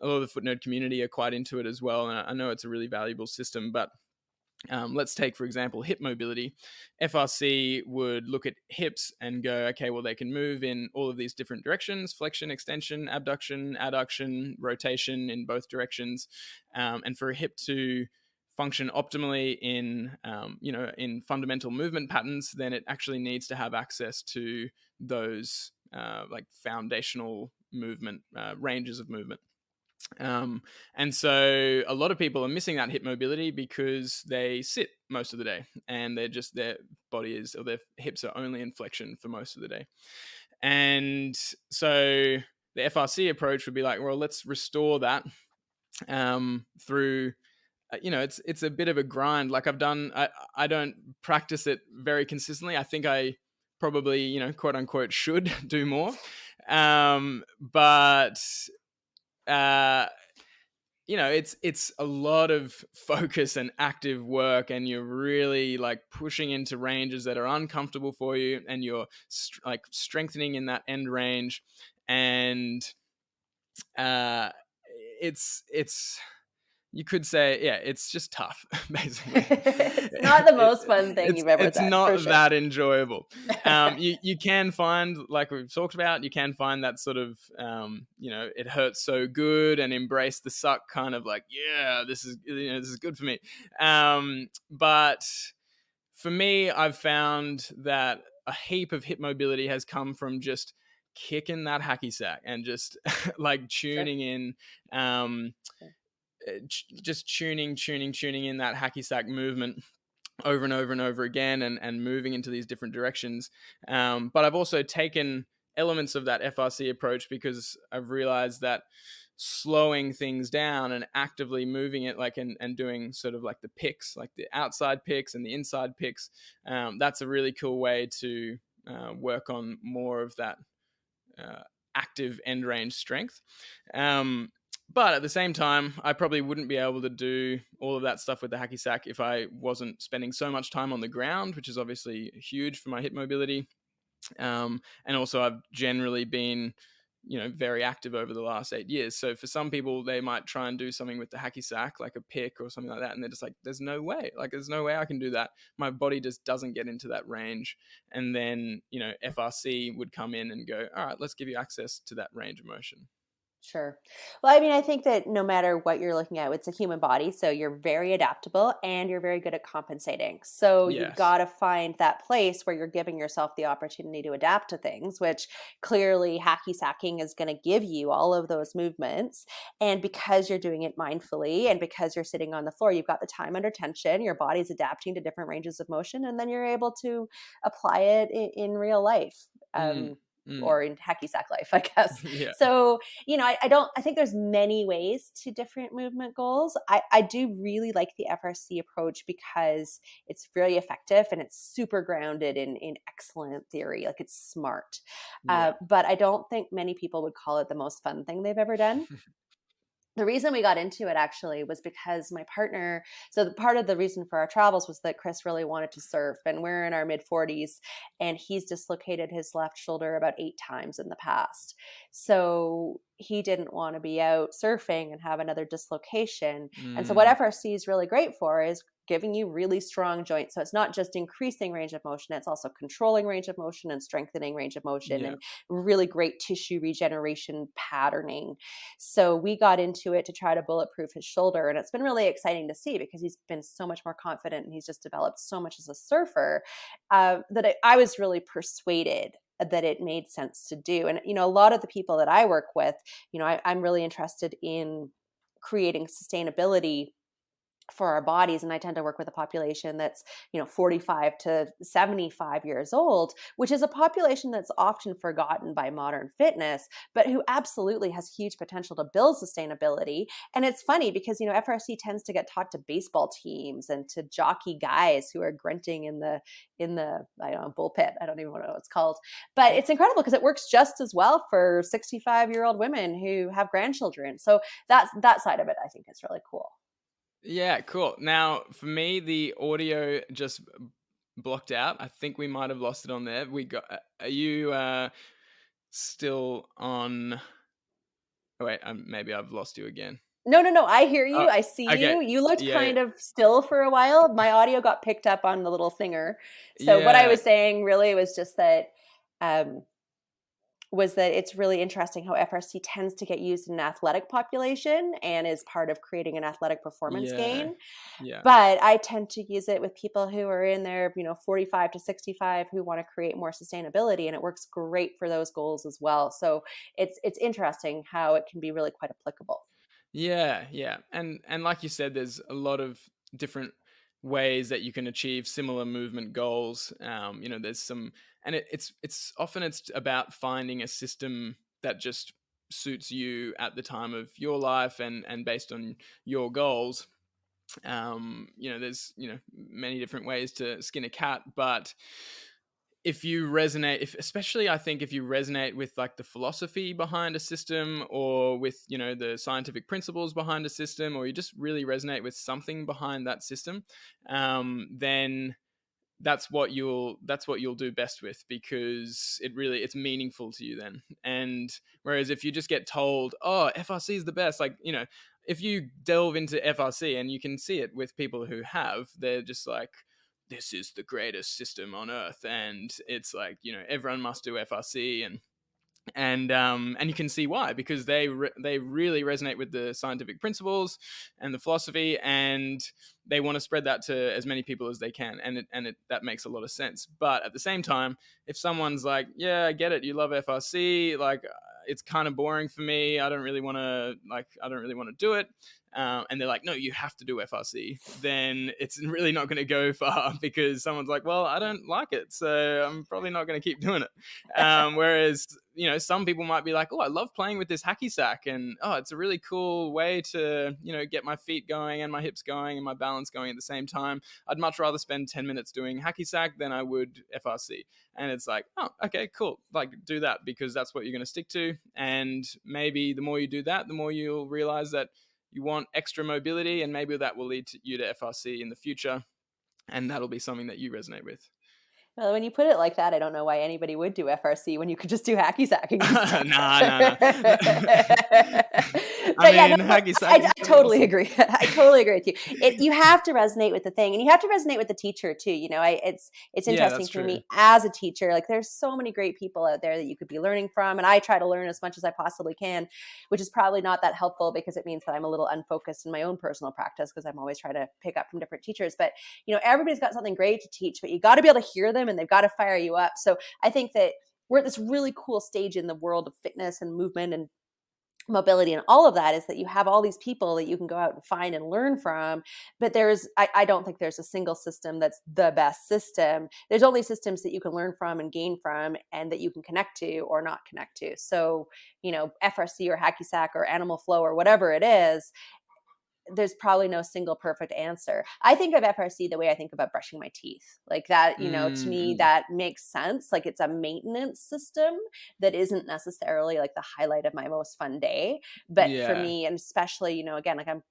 a lot of the foot nerd community are quite into it as well. And I know it's a really valuable system, but let's take, for example, hip mobility. FRC would look at hips and go, okay, well, they can move in all of these different directions: flexion, extension, abduction, adduction, rotation in both directions. And for a hip to function optimally in fundamental movement patterns, then it actually needs to have access to those like foundational movement ranges of movement. And so a lot of people are missing that hip mobility because they sit most of the day, and their body is, or their hips are only in flexion for most of the day. And so the FRC approach would be like, well, let's restore that through it's a bit of a grind. Like I don't practice it very consistently. I think I probably, quote unquote, should do more. But uh, it's a lot of focus and active work, and you're really like pushing into ranges that are uncomfortable for you, and you're like strengthening in that end range, and uh, it's you could say, yeah, it's just tough, basically. It's not the most fun thing you've ever It's done, for not sure. that enjoyable. You can find, like we've talked about, you can find that sort of, it hurts so good, and embrace the suck kind of like, yeah, this is good for me. But for me, I've found that a heap of hip mobility has come from just kicking that hacky sack and just like Sure. tuning in. Sure. Just tuning in that hacky sack movement over and over and over again, and moving into these different directions. But I've also taken elements of that FRC approach, because I've realized that slowing things down and actively moving it, like, and doing sort of like the picks, like the outside picks and the inside picks, that's a really cool way to work on more of that uh, active end range strength. But at the same time, I probably wouldn't be able to do all of that stuff with the hacky sack if I wasn't spending so much time on the ground, which is obviously huge for my hip mobility. And also, I've generally been, very active over the last 8 years. So for some people, they might try and do something with the hacky sack, like a pick or something like that, and they're just like, "There's no way! Like, there's no way I can do that. My body just doesn't get into that range." And then, FRC would come in and go, "All right, let's give you access to that range of motion." Sure. Well, I mean, I think that no matter what you're looking at, it's a human body. So you're very adaptable and you're very good at compensating. So you've Yes. got to find that place where you're giving yourself the opportunity to adapt to things, which clearly hacky sacking is going to give you all of those movements. And because you're doing it mindfully and because you're sitting on the floor, you've got the time under tension, your body's adapting to different ranges of motion, and then you're able to apply it in real life. Mm, mm. Or in hacky sack life, I guess. Yeah. So I think there's many ways to different movement goals. I do really like the FRC approach because it's really effective and it's super grounded in excellent theory. Like, it's smart. Yeah. But I don't think many people would call it the most fun thing they've ever done. The reason we got into it actually was because my partner, part of the reason for our travels was that Chris really wanted to surf, and we're in our mid 40s, and he's dislocated his left shoulder about 8 times in the past. So he didn't want to be out surfing and have another dislocation. And so what Mm, FRC is really great for is giving you really strong joints. So it's not just increasing range of motion, it's also controlling range of motion and strengthening range of motion, yeah. and really great tissue regeneration patterning. So we got into it to try to bulletproof his shoulder. And it's been really exciting to see because he's been so much more confident and he's just developed so much as a surfer, that I was really persuaded that it made sense to do. And, a lot of the people that I work with, I'm really interested in creating sustainability for our bodies, and I tend to work with a population that's 45 to 75 years old, which is a population that's often forgotten by modern fitness, but who absolutely has huge potential to build sustainability. And it's funny because FRC tends to get taught to baseball teams and to jockey guys who are grunting in the I don't know, bullpit. I don't even know what it's called, but it's incredible because it works just as well for 65-year-old women who have grandchildren. So that side of it, I think, is really cool. Yeah, cool. Now, for me, the audio just blocked out. I think we might have lost it on there. Are you still on? Oh, wait, maybe I've lost you again. No, no, no, I hear you, Oh, I see okay. you. You looked Yeah, kind of still for a while. My audio got picked up on the little thinger. So what I yeah, was saying really was just that, um, it's really interesting how FRC tends to get used in an athletic population and is part of creating an athletic performance yeah, gain. yeah, But I tend to use it with people who are in their, 45 to 65 who want to create more sustainability, and it works great for those goals as well. So it's interesting how it can be really quite applicable. yeah, yeah. And like you said, there's a lot of different ways that you can achieve similar movement goals. There's some, and it's about finding a system that just suits you at the time of your life, and based on your goals. There's many different ways to skin a cat, but if you resonate, if especially I think if you resonate with like the philosophy behind a system, or with the scientific principles behind a system, or you just really resonate with something behind that system, then that's what you'll do best with, because it's meaningful to you then. And whereas if you just get told, oh, FRC is the best, like, if you delve into FRC, and you can see it with people who they're just like, this is the greatest system on earth, and it's like, everyone must do FRC. And you can see why, because they really resonate with the scientific principles and the philosophy, and they want to spread that to as many people as they can, and that makes a lot of sense. But at the same time, if someone's like, yeah, I get it, you love FRC, like, it's kind of boring for me, I don't really want to do it, and they're like, no, you have to do FRC, then it's really not going to go far, because someone's like, well, I don't like it, so I'm probably not going to keep doing it. Whereas, some people might be like, oh, I love playing with this hacky sack, and oh, it's a really cool way to, get my feet going and my hips going and my balance going at the same time. I'd much rather spend 10 minutes doing hacky sack than I would FRC. And it's like, oh, okay, cool. Like, do that, because that's what you're going to stick to. And maybe the more you do that, the more you'll realize that you want extra mobility, and maybe that will lead to you to FRC in the future. And that'll be something that you resonate with. Well, when you put it like that, I don't know why anybody would do FRC when you could just do hacky sacking instead. Nah. But yeah, no, Hacky I sacking. totally Awesome. agree. I totally agree with you. You have to resonate with the thing, and you have to resonate with the teacher too. It's Yeah, interesting that's for true. me as a teacher. Like, there's so many great people out there that you could be learning from, and I try to learn as much as I possibly can, which is probably not that helpful, because it means that I'm a little unfocused in my own personal practice, because I'm always trying to pick up from different teachers. But everybody's got something great to teach, but you got to be able to hear them, and they've got to fire you up. So I think that we're at this really cool stage in the world of fitness and movement and mobility and all of that, is that you have all these people that you can go out and find and learn from. But I don't think there's a single system that's the best system. There's only systems that you can learn from and gain from, and that you can connect to or not connect to. So, FRC or hacky sack or animal flow or whatever it is, there's probably no single perfect answer. I think of FRC the way I think about brushing my teeth. Like that, to me, that makes sense. Like, it's a maintenance system that isn't necessarily like the highlight of my most fun day. But for Yeah. me, and especially, again, like, I'm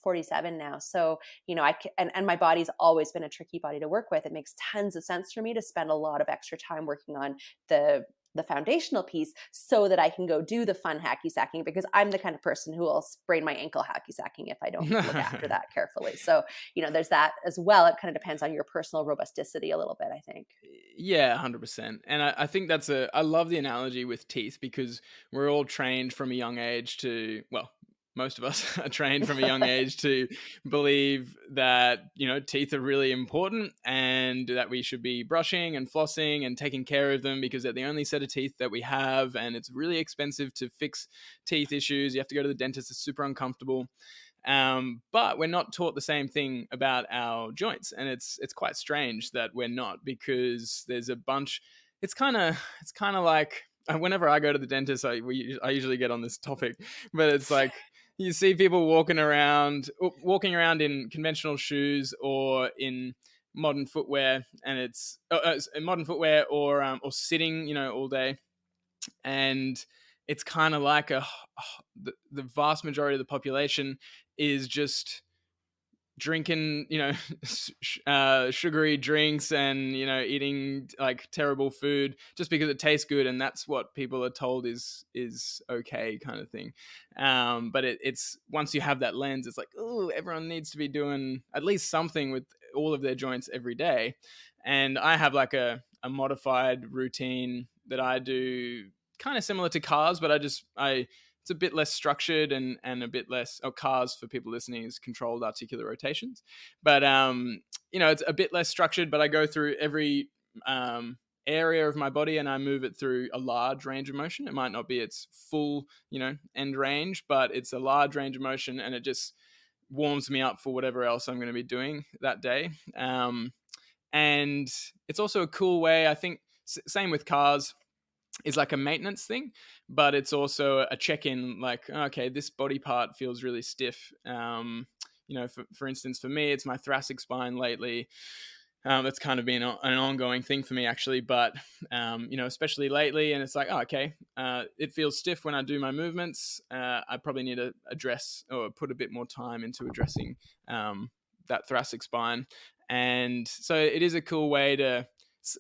47 now. So, and my body's always been a tricky body to work with. It makes tons of sense for me to spend a lot of extra time working on the foundational piece, so that I can go do the fun hacky sacking, because I'm the kind of person who will sprain my ankle hacky sacking if I don't look after that carefully. So, there's that as well. It kind of depends on your personal robusticity a little bit, I think. Yeah, 100%. And I think I love the analogy with teeth, because we're all trained from a young age well, most of us are trained from a young age to believe that, teeth are really important, and that we should be brushing and flossing and taking care of them, because they're the only set of teeth that we have. And it's really expensive to fix teeth issues. You have to go to the dentist. It's super uncomfortable. But we're not taught the same thing about our joints, and it's quite strange that we're not, because there's a bunch. It's kind of like, whenever I go to the dentist, I usually get on this topic, but it's like, you see people walking around in conventional shoes, or in modern footwear, and it's modern footwear, or sitting, all day. And it's kind of like the vast majority of the population is just drinking, sugary drinks, and eating like terrible food just because it tastes good, and that's what people are told is okay, kind of thing. But it's once you have that lens, it's like, oh, everyone needs to be doing at least something with all of their joints every day. And I have like a modified routine that I do, kind of similar to cars, but it's a bit less structured, and a bit less, cars, for people listening, is controlled articular rotations. But it's a bit less structured, but I go through every area of my body, and I move it through a large range of motion. It might not be its full, end range, but it's a large range of motion, and it just warms me up for whatever else I'm going to be doing that day. And it's also a cool way, I think, same with cars, is like a maintenance thing, but it's also a check-in, like, okay, this body part feels really stiff. for instance, for me, it's my thoracic spine lately. That's kind of been an ongoing thing for me, actually. But especially lately, and it's like, oh, okay, it feels stiff when I do my movements. I probably need to address or put a bit more time into addressing that thoracic spine. And so it is a cool way to,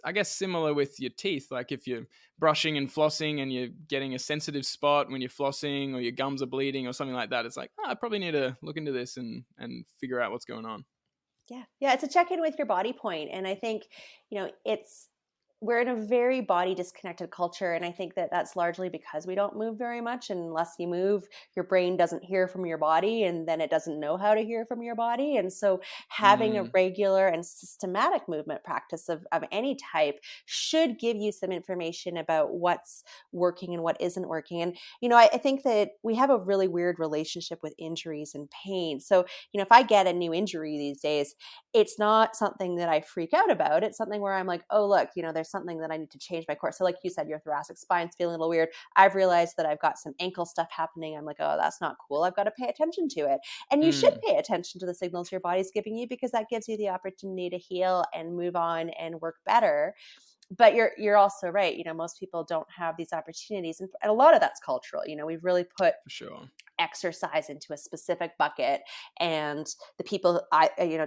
I guess, similar with your teeth. Like if you're brushing and flossing and you're getting a sensitive spot when you're flossing, or your gums are bleeding or something like that, it's like, oh, I probably need to look into this and figure out what's going on. Yeah. Yeah. It's a check in with your body point. And I think, we're in a very body disconnected culture. And I think that that's largely because we don't move very much. And unless you move, your brain doesn't hear from your body, and then it doesn't know how to hear from your body. And so having a Mm, regular and systematic movement practice of any type should give you some information about what's working and what isn't working. And, I think that we have a really weird relationship with injuries and pain. So, if I get a new injury these days, it's not something that I freak out about. It's something where I'm like, oh, look, there's something that I need to change my course. So like you said, your thoracic spine's feeling a little weird. I've realized that I've got some ankle stuff happening. I'm like, oh, that's not cool. I've got to pay attention to it. And you should mm. pay attention to the signals your body's giving you, because that gives you the opportunity to heal and move on and work better. But you're also right. Most people don't have these opportunities. And a lot of that's cultural. We've really put For sure. exercise into a specific bucket, and the people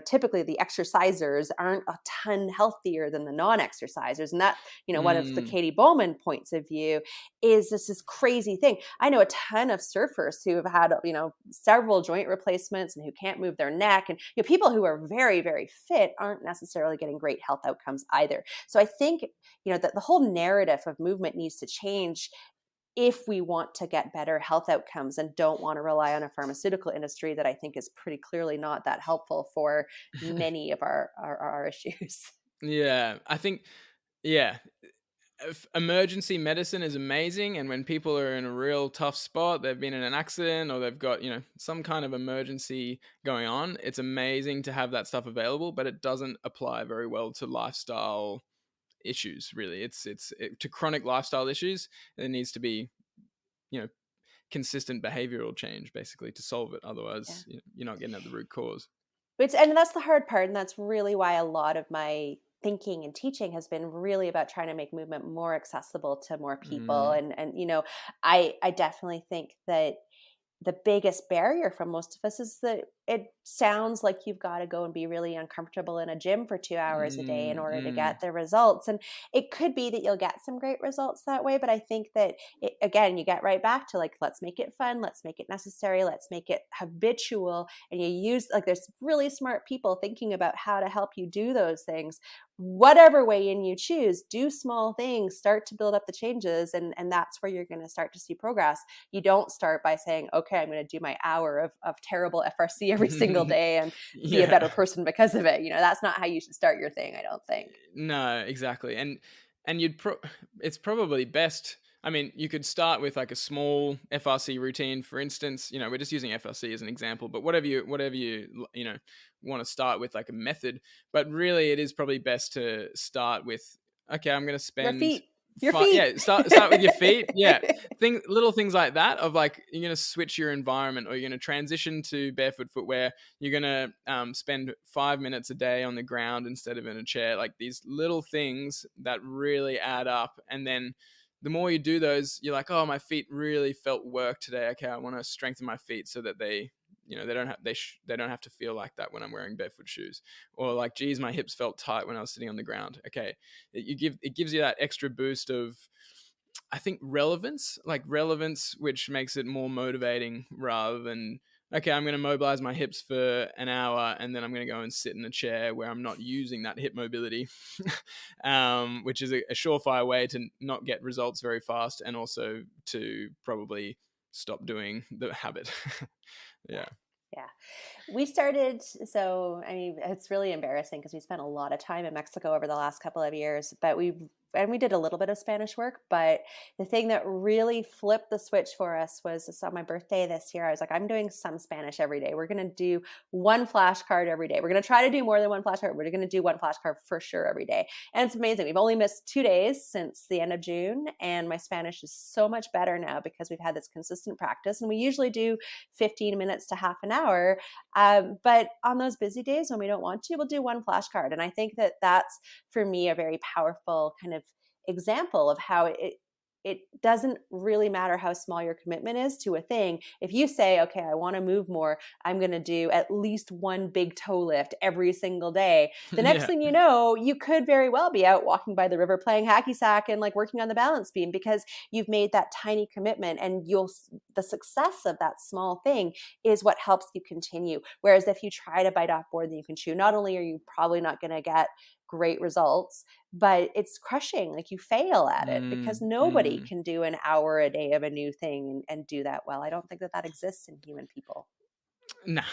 typically the exercisers aren't a ton healthier than the non-exercisers. And that, one of the Mm, Katie Bowman points of view is this crazy thing. I know a ton of surfers who have had several joint replacements and who can't move their neck, and people who are very, very fit aren't necessarily getting great health outcomes either. So I think that the whole narrative of movement needs to change if we want to get better health outcomes and don't want to rely on a pharmaceutical industry that I think is pretty clearly not that helpful for many of our issues. yeah, I think, yeah, emergency medicine is amazing, and when people are in a real tough spot, they've been in an accident or they've got some kind of emergency going on, it's amazing to have that stuff available, but it doesn't apply very well to lifestyle issues. Really, to chronic lifestyle issues. There needs to be you know consistent behavioral change, basically, to solve it. Yeah. Otherwise, you're not getting at the root cause. And that's the hard part. And that's really why a lot of my thinking and teaching has been really about trying to make movement more accessible to more people. Mm, And I definitely think that the biggest barrier for most of us is that it sounds like you've got to go and be really uncomfortable in a gym for 2 hours a day in mm, order to mm. get the results. And it could be that you'll get some great results that way. But I think that, again, you get right back to like, let's make it fun. Let's make it necessary. Let's make it habitual. And you use, like, there's really smart people thinking about how to help you do those things. Whatever way in you choose, do small things, start to build up the changes. And that's where you're going to start to see progress. You don't start by saying, okay, I'm going to do my hour of terrible FRC every single day and be a better Yeah. person because of it. That's not how you should start your thing, I don't think. No, exactly. And it's probably best. I mean, you could start with like a small FRC routine, for instance. We're just using FRC as an example, but whatever you want to start with, like a method. But really, it is probably best to start with, okay, I'm going to Your spend feet. Your feet. yeah, start with your feet. Yeah, little things like that, of like, you're going to switch your environment, or you're going to transition to barefoot footwear. You're going to spend 5 minutes a day on the ground instead of in a chair. Like, these little things that really add up. And then the more you do those, you're like, oh, my feet really felt work today. Okay, I want to strengthen my feet so that they don't have to feel like that when I'm wearing barefoot shoes. Or like, geez, my hips felt tight when I was sitting on the ground. Okay, it gives you that extra boost of, I think, relevance, which makes it more motivating, rather than, okay, I'm going to mobilize my hips for an hour and then I'm going to go and sit in a chair where I'm not using that hip mobility, which is a surefire way to not get results very fast, and also to probably stop doing the habit. Yeah. Yeah. Yeah. We started, so I mean, it's really embarrassing because we spent a lot of time in Mexico over the last couple of years, but and we did a little bit of Spanish work, but the thing that really flipped the switch for us was on my birthday this year. I was like, I'm doing some Spanish every day. We're going to do one flashcard every day. We're going to try to do more than one flashcard. We're going to do one flashcard for sure every day. And it's amazing. We've only missed 2 days since the end of June, and my Spanish is so much better now because we've had this consistent practice. And we usually do 15 minutes to half an hour. But on those busy days when we don't want to, we'll do one flashcard. And I think that that's, for me, a very powerful kind of example of how it doesn't really matter how small your commitment is to a thing. If you say, okay, I want to move more, I'm going to do at least one big toe lift every single day. The next Yeah. thing you know, you could very well be out walking by the river playing hacky sack and like working on the balance beam because you've made that tiny commitment, and the success of that small thing is what helps you continue. Whereas if you try to bite off more than you can chew, not only are you probably not going to get great results, but it's crushing. Like, you fail at it because nobody Mm. can do an hour a day of a new thing and do that well. I don't think that exists in human people. No,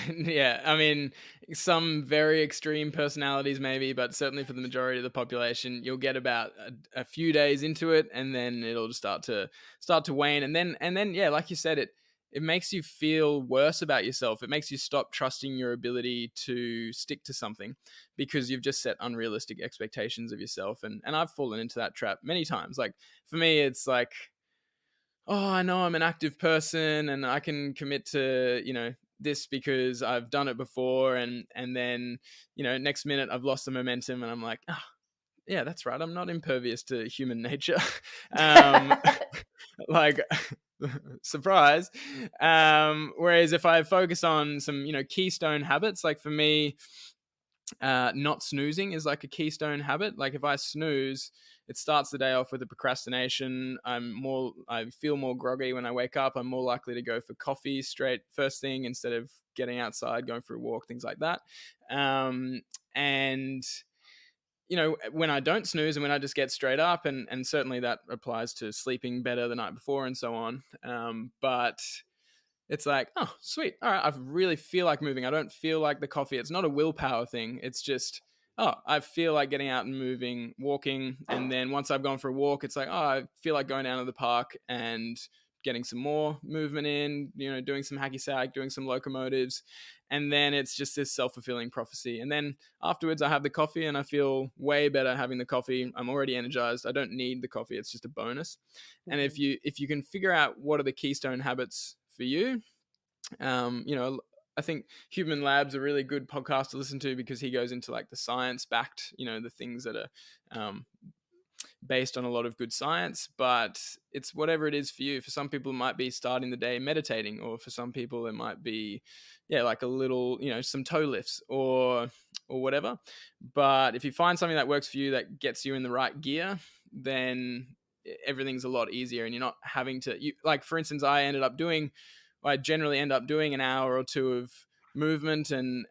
yeah. I mean, some very extreme personalities, maybe, but certainly for the majority of the population, you'll get about a few days into it, and then it'll just start to wane, and then, yeah, like you said, it makes you feel worse about yourself. It makes you stop trusting your ability to stick to something because you've just set unrealistic expectations of yourself, and I've fallen into that trap many times. Like, for me, it's like, oh, I know I'm an active person and I can commit to, this because I've done it before. And then, next minute I've lost the momentum and I'm like, oh, yeah, that's right. I'm not impervious to human nature. um, like, surprise. Whereas if I focus on some, keystone habits, like for me, not snoozing is like a keystone habit. Like if I snooze, it starts the day off with a procrastination. I feel more groggy when I wake up. I'm more likely to go for coffee straight first thing instead of getting outside, going for a walk, things like that. And when I don't snooze and when I just get straight up, and certainly that applies to sleeping better the night before and so on. But it's like, oh, sweet. All right, I really feel like moving. I don't feel like the coffee. It's not a willpower thing. It's just, oh, I feel like getting out and moving, walking. And then once I've gone for a walk, it's like, oh, I feel like going down to the park and getting some more movement in, doing some hacky sack, doing some locomotives. And then it's just this self-fulfilling prophecy. And then afterwards I have the coffee and I feel way better having the coffee. I'm already energized. I don't need the coffee. It's just a bonus. And Mhm. if you can figure out what are the keystone habits for you, I think Human Lab's a really good podcast to listen to because he goes into like the science backed, the things that are based on a lot of good science. But it's whatever it is for you. For some people, it might be starting the day meditating, or for some people, it might be, yeah, like a little, some toe lifts or whatever. But if you find something that works for you that gets you in the right gear, then everything's a lot easier, and you're not having to. Like, for instance, I generally end up doing an hour or two of movement and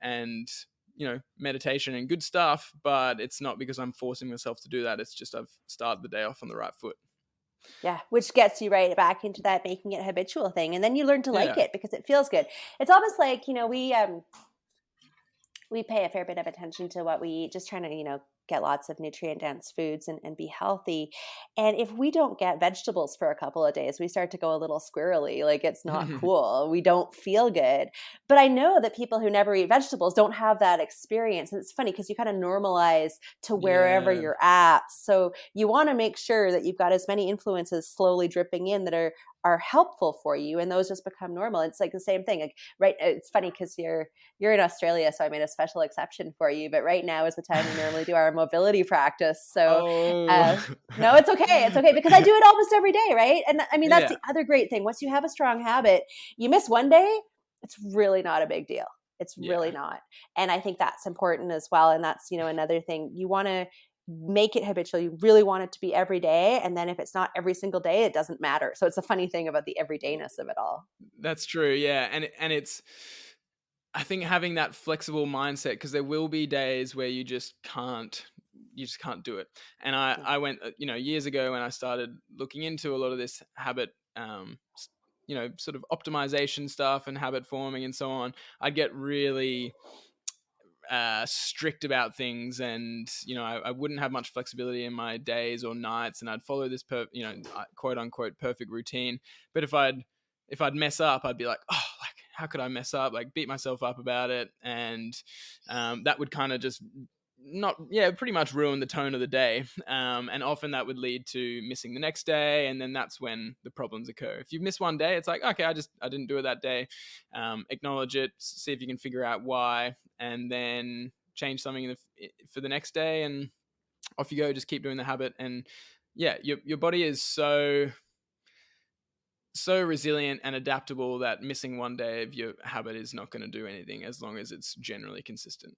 meditation and good stuff, but it's not because I'm forcing myself to do that. It's just I've started the day off on the right foot. Yeah, which gets you right back into that making it habitual thing, and then you learn to like Yeah. it because it feels good. It's almost like, we pay a fair bit of attention to what we eat, just trying to, get lots of nutrient dense foods and be healthy. And if we don't get vegetables for a couple of days, we start to go a little squirrely. Like, it's not cool. We don't feel good. But I know that people who never eat vegetables don't have that experience. And it's funny because you kind of normalize to wherever Yeah. you're at. So you want to make sure that you've got as many influences slowly dripping in that are helpful for you, and those just become normal. It's like the same thing. Like, right, it's funny because you're in Australia, so I made a special exception for you. But right now is the time we normally do our mobility practice. So Oh. no, it's okay. It's okay because I do it almost every day, right? And I mean, that's Yeah. the other great thing. Once you have a strong habit, you miss one day, it's really not a big deal. It's really Yeah. not. And I think that's important as well. And that's, another thing. You want to make it habitual. You really want it to be every day. And then if it's not every single day, it doesn't matter. So it's a funny thing about the everydayness of it all. That's true. Yeah. And it's, I think having that flexible mindset, because there will be days where you just can't do it. And Yeah. I went, years ago when I started looking into a lot of this habit, sort of optimization stuff and habit forming and so on, I'd get really strict about things, and I wouldn't have much flexibility in my days or nights, and I'd follow this quote unquote perfect routine. But if I'd mess up, I'd be like, oh, like how could I mess up? Like beat myself up about it, and that would kind of just pretty much ruin the tone of the day. And often that would lead to missing the next day, and then that's when the problems occur. If you miss one day, it's like, okay, I didn't do it that day. Acknowledge it, see if you can figure out why, and then change something for the next day, and off you go. Just keep doing the habit, and your body is so resilient and adaptable that missing one day of your habit is not going to do anything as long as it's generally consistent.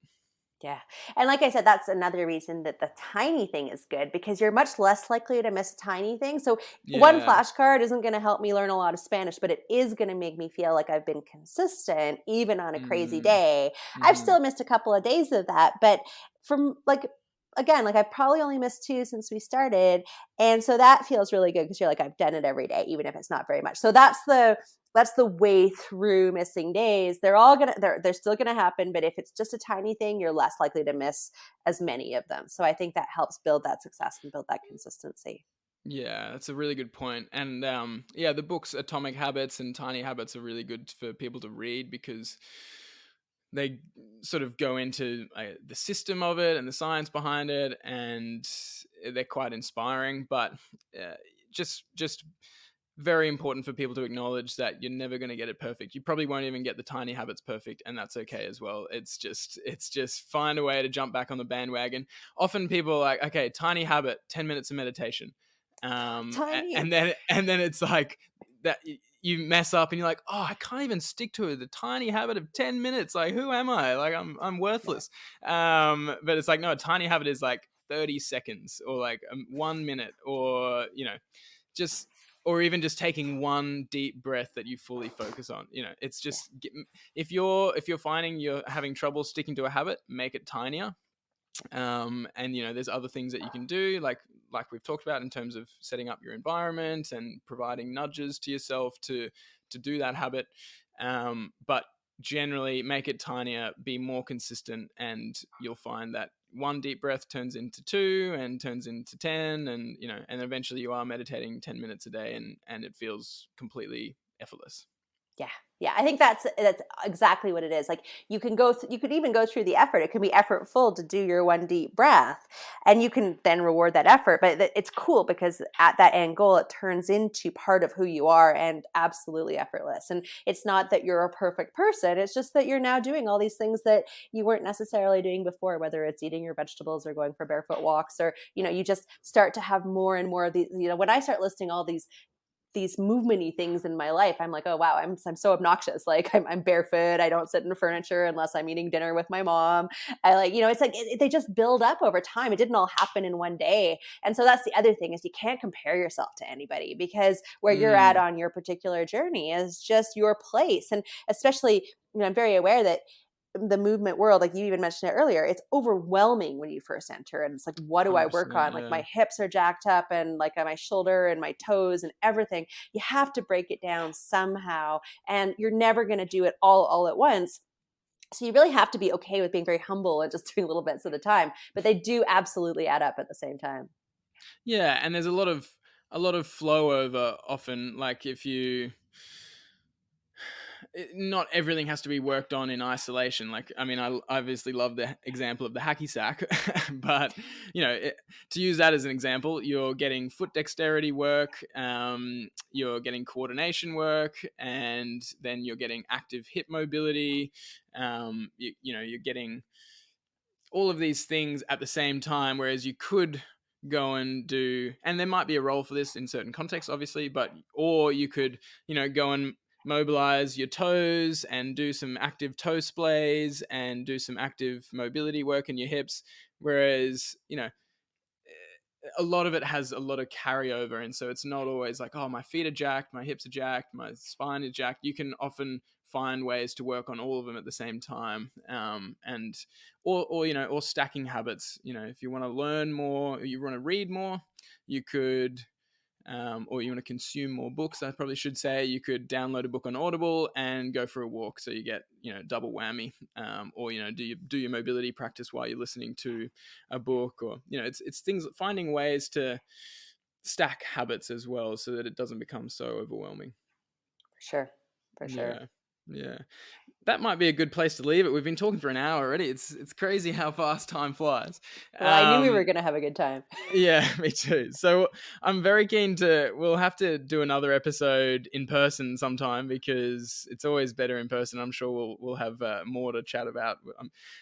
Yeah. And like I said, that's another reason that the tiny thing is good, because you're much less likely to miss tiny things. So one Yeah. flashcard isn't going to help me learn a lot of Spanish, but it is going to make me feel like I've been consistent even on a crazy Mm. day. I've Hmm. still missed a couple of days of that, but from like, again, like I've probably only missed 2 since we started. And so that feels really good because you're like, I've done it every day, even if it's not very much. So that's the way through missing days. They're still gonna happen, but if it's just a tiny thing, you're less likely to miss as many of them. So I think that helps build that success and build that consistency. Yeah, that's a really good point. And the books Atomic Habits and Tiny Habits are really good for people to read because they sort of go into the system of it and the science behind it, and they're quite inspiring. But just very important for people to acknowledge that you're never going to get it perfect. You probably won't even get the tiny habits perfect, and that's okay as well. It's just find a way to jump back on the bandwagon. Often people are like, okay, tiny habit, 10 minutes of meditation. Tiny. And then it's like that you mess up and you're like, oh, I can't even stick to it. The tiny habit of 10 minutes. Like, who am I? Like, I'm Yeah. worthless. But it's like, no, a tiny habit is like 30 seconds or like 1 minute, or just or even just taking one deep breath that you fully focus on. It's Yeah. just if you're finding you're having trouble sticking to a habit, make it tinier. And there's other things that you can do, like we've talked about, in terms of setting up your environment and providing nudges to yourself to do that habit. But generally make it tinier, be more consistent, and you'll find that one deep breath turns into 2 and turns into 10, and eventually you are meditating 10 minutes a day, and it feels completely effortless. Yeah. Yeah, I think that's exactly what it is. Like you could even go through the effort. It can be effortful to do your one deep breath, and you can then reward that effort. But it's cool because at that end goal, it turns into part of who you are and absolutely effortless. And it's not that you're a perfect person. It's just that you're now doing all these things that you weren't necessarily doing before, whether it's eating your vegetables or going for barefoot walks, or you just start to have more and more of these. When I start listing all these movementy things in my life, I'm like, oh wow, I'm so obnoxious. Like I'm barefoot. I don't sit in furniture unless I'm eating dinner with my mom. I like, it's like they just build up over time. It didn't all happen in one day. And so that's the other thing, is you can't compare yourself to anybody, because where you're at Mm, on your particular journey is just your place. And especially, I'm very aware that the movement world, like you even mentioned it earlier, it's overwhelming when you first enter. And it's like, what do I work 100%. on? Like Yeah. my hips are jacked up, and like on my shoulder and my toes and everything. You have to break it down somehow. And you're never going to do it all at once. So you really have to be okay with being very humble and just doing little bits at a time. But they do absolutely add up at the same time. Yeah, and there's a lot of flow over often. Like if you not everything has to be worked on in isolation. Like, I mean, I obviously love the example of the hacky sack, but to use that as an example, you're getting foot dexterity work, you're getting coordination work, and then you're getting active hip mobility. You're getting all of these things at the same time, whereas you could go and do, and there might be a role for this in certain contexts, obviously, or you could go and mobilize your toes and do some active toe splays and do some active mobility work in your hips, whereas a lot of it has a lot of carryover, and so it's not always like, oh, my feet are jacked, my hips are jacked, my spine is jacked. You can often find ways to work on all of them at the same time, and or stacking habits. If you want to learn more, or you want to read more, you could or you want to consume more books, I probably should say, you could download a book on Audible and go for a walk, so you get double whammy. Or do your mobility practice while you're listening to a book, or it's things, finding ways to stack habits as well, so that it doesn't become so overwhelming. For sure. Yeah. That might be a good place to leave it. We've been talking for an hour already. It's crazy how fast time flies. Well, I knew we were going to have a good time. Yeah, me too. So I'm very keen we'll have to do another episode in person sometime, because it's always better in person. I'm sure we'll have more to chat about.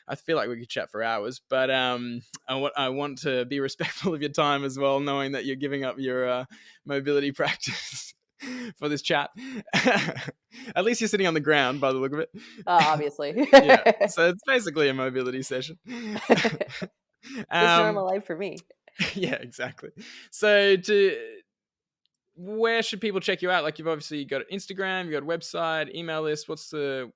I feel like we could chat for hours, but I want to be respectful of your time as well, knowing that you're giving up your mobility practice for this chat. At least you're sitting on the ground by the look of it. Obviously. Yeah, so it's basically a mobility session. It's normal life for me. Yeah, exactly. So where should people check you out? Like, you've obviously got Instagram, you've got a website, email list. I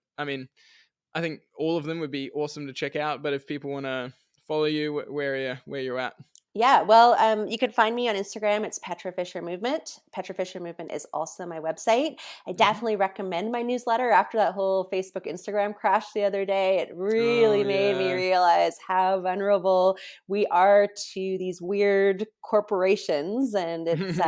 think all of them would be awesome to check out, but if people want to follow you, where you're at? Yeah, well, you can find me on Instagram. It's Petra Fisher Movement. Petra Fisher Movement is also my website. I definitely recommend my newsletter. After that whole Facebook Instagram crash the other day, it really made me realize how vulnerable we are to these weird corporations. And it's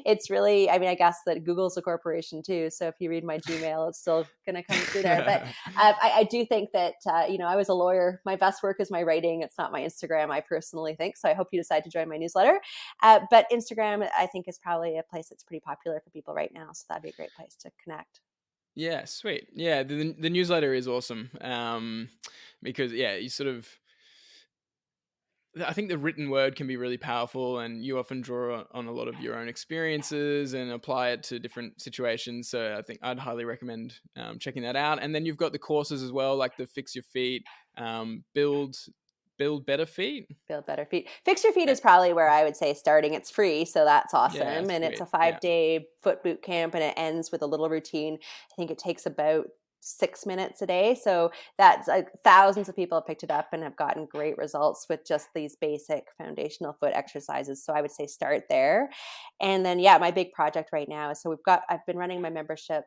it's really, I guess that Google's a corporation too. So if you read my Gmail, it's still going to come through there. But I do think that, I was a lawyer. My best work is my writing. It's not my Instagram, I personally think. So I hope you decide to join my newsletter. But Instagram, I think, is probably a place that's pretty popular for people right now. So that'd be a great place to connect. Yeah, sweet. Yeah, the newsletter is awesome, because you sort of, I think the written word can be really powerful, and you often draw on a lot of your own experiences and apply it to different situations. So I think I'd highly recommend checking that out. And then you've got the courses as well, like the Fix Your Feet, Build Better Feet. Build Better Feet. Fix Your Feet is probably where I would say starting. It's free, so that's awesome. Yeah, and it's a sweet. 5-day foot boot camp, and it ends with a little routine. I think it takes about 6 minutes a day. So that's thousands of people have picked it up and have gotten great results with just these basic foundational foot exercises. So I would say start there. And then, my big project right now is, I've been running my membership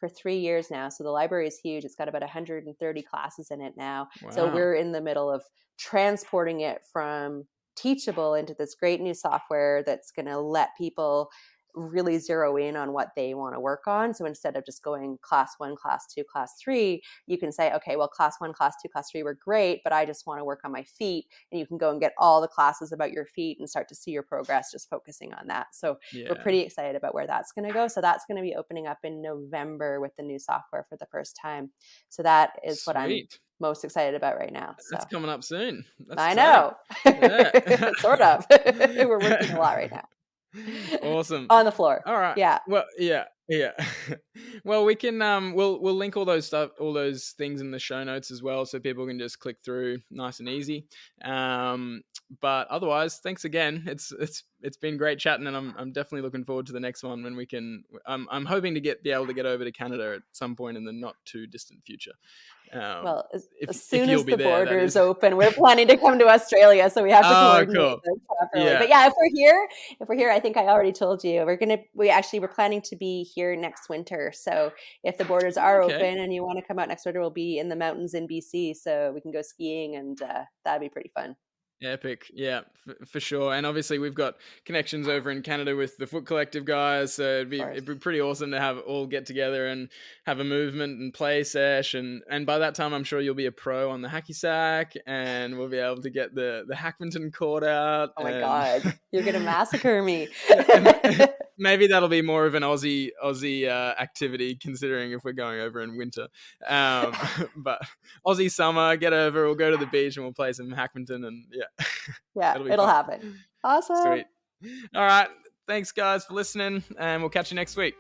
for 3 years now. So the library is huge. It's got about 130 classes in it now. Wow. So we're in the middle of transporting it from Teachable into this great new software that's going to let people really zero in on what they want to work on. So instead of just going class 1, class 2, class 3, you can say, okay, well, class 1, class 2, class 3 were great, but I just want to work on my feet. And you can go and get all the classes about your feet and start to see your progress just focusing on that. So we're pretty excited about where that's going to go. So that's going to be opening up in November with the new software for the first time. So that is what I'm most excited about right now. So. That's coming up soon. I know. Yeah. Sort of. We're working a lot right now. Awesome. On the floor. All right. Yeah. Well, yeah. Well, we can we'll link all those things in the show notes as well, so people can just click through nice and easy. But otherwise, thanks again. It's been great chatting, and I'm definitely looking forward to the next one when we can. I'm hoping to be able to get over to Canada at some point in the not too distant future. Well, as soon as the borders open, we're planning to come to Australia, so we have to coordinate this properly. Yeah. But if we're here, I think I already told you we're planning to be here next winter. So if the borders are open and you want to come out next winter, we'll be in the mountains in BC, so we can go skiing, and that'd be pretty fun. Epic. Yeah, for sure. And obviously we've got connections over in Canada with the Foot Collective guys, so it'd be pretty awesome to have all get together and have a movement and play sesh, and by that time I'm sure you'll be a pro on the Hacky Sack, and we'll be able to get the Hackmanton court out. Oh my god, you're gonna massacre me. Maybe that'll be more of an Aussie activity, considering if we're going over in winter. But Aussie summer, get over, we'll go to the beach and we'll play some Hackmanton, and it'll happen. Awesome. Sweet. All right. Thanks, guys, for listening, and we'll catch you next week.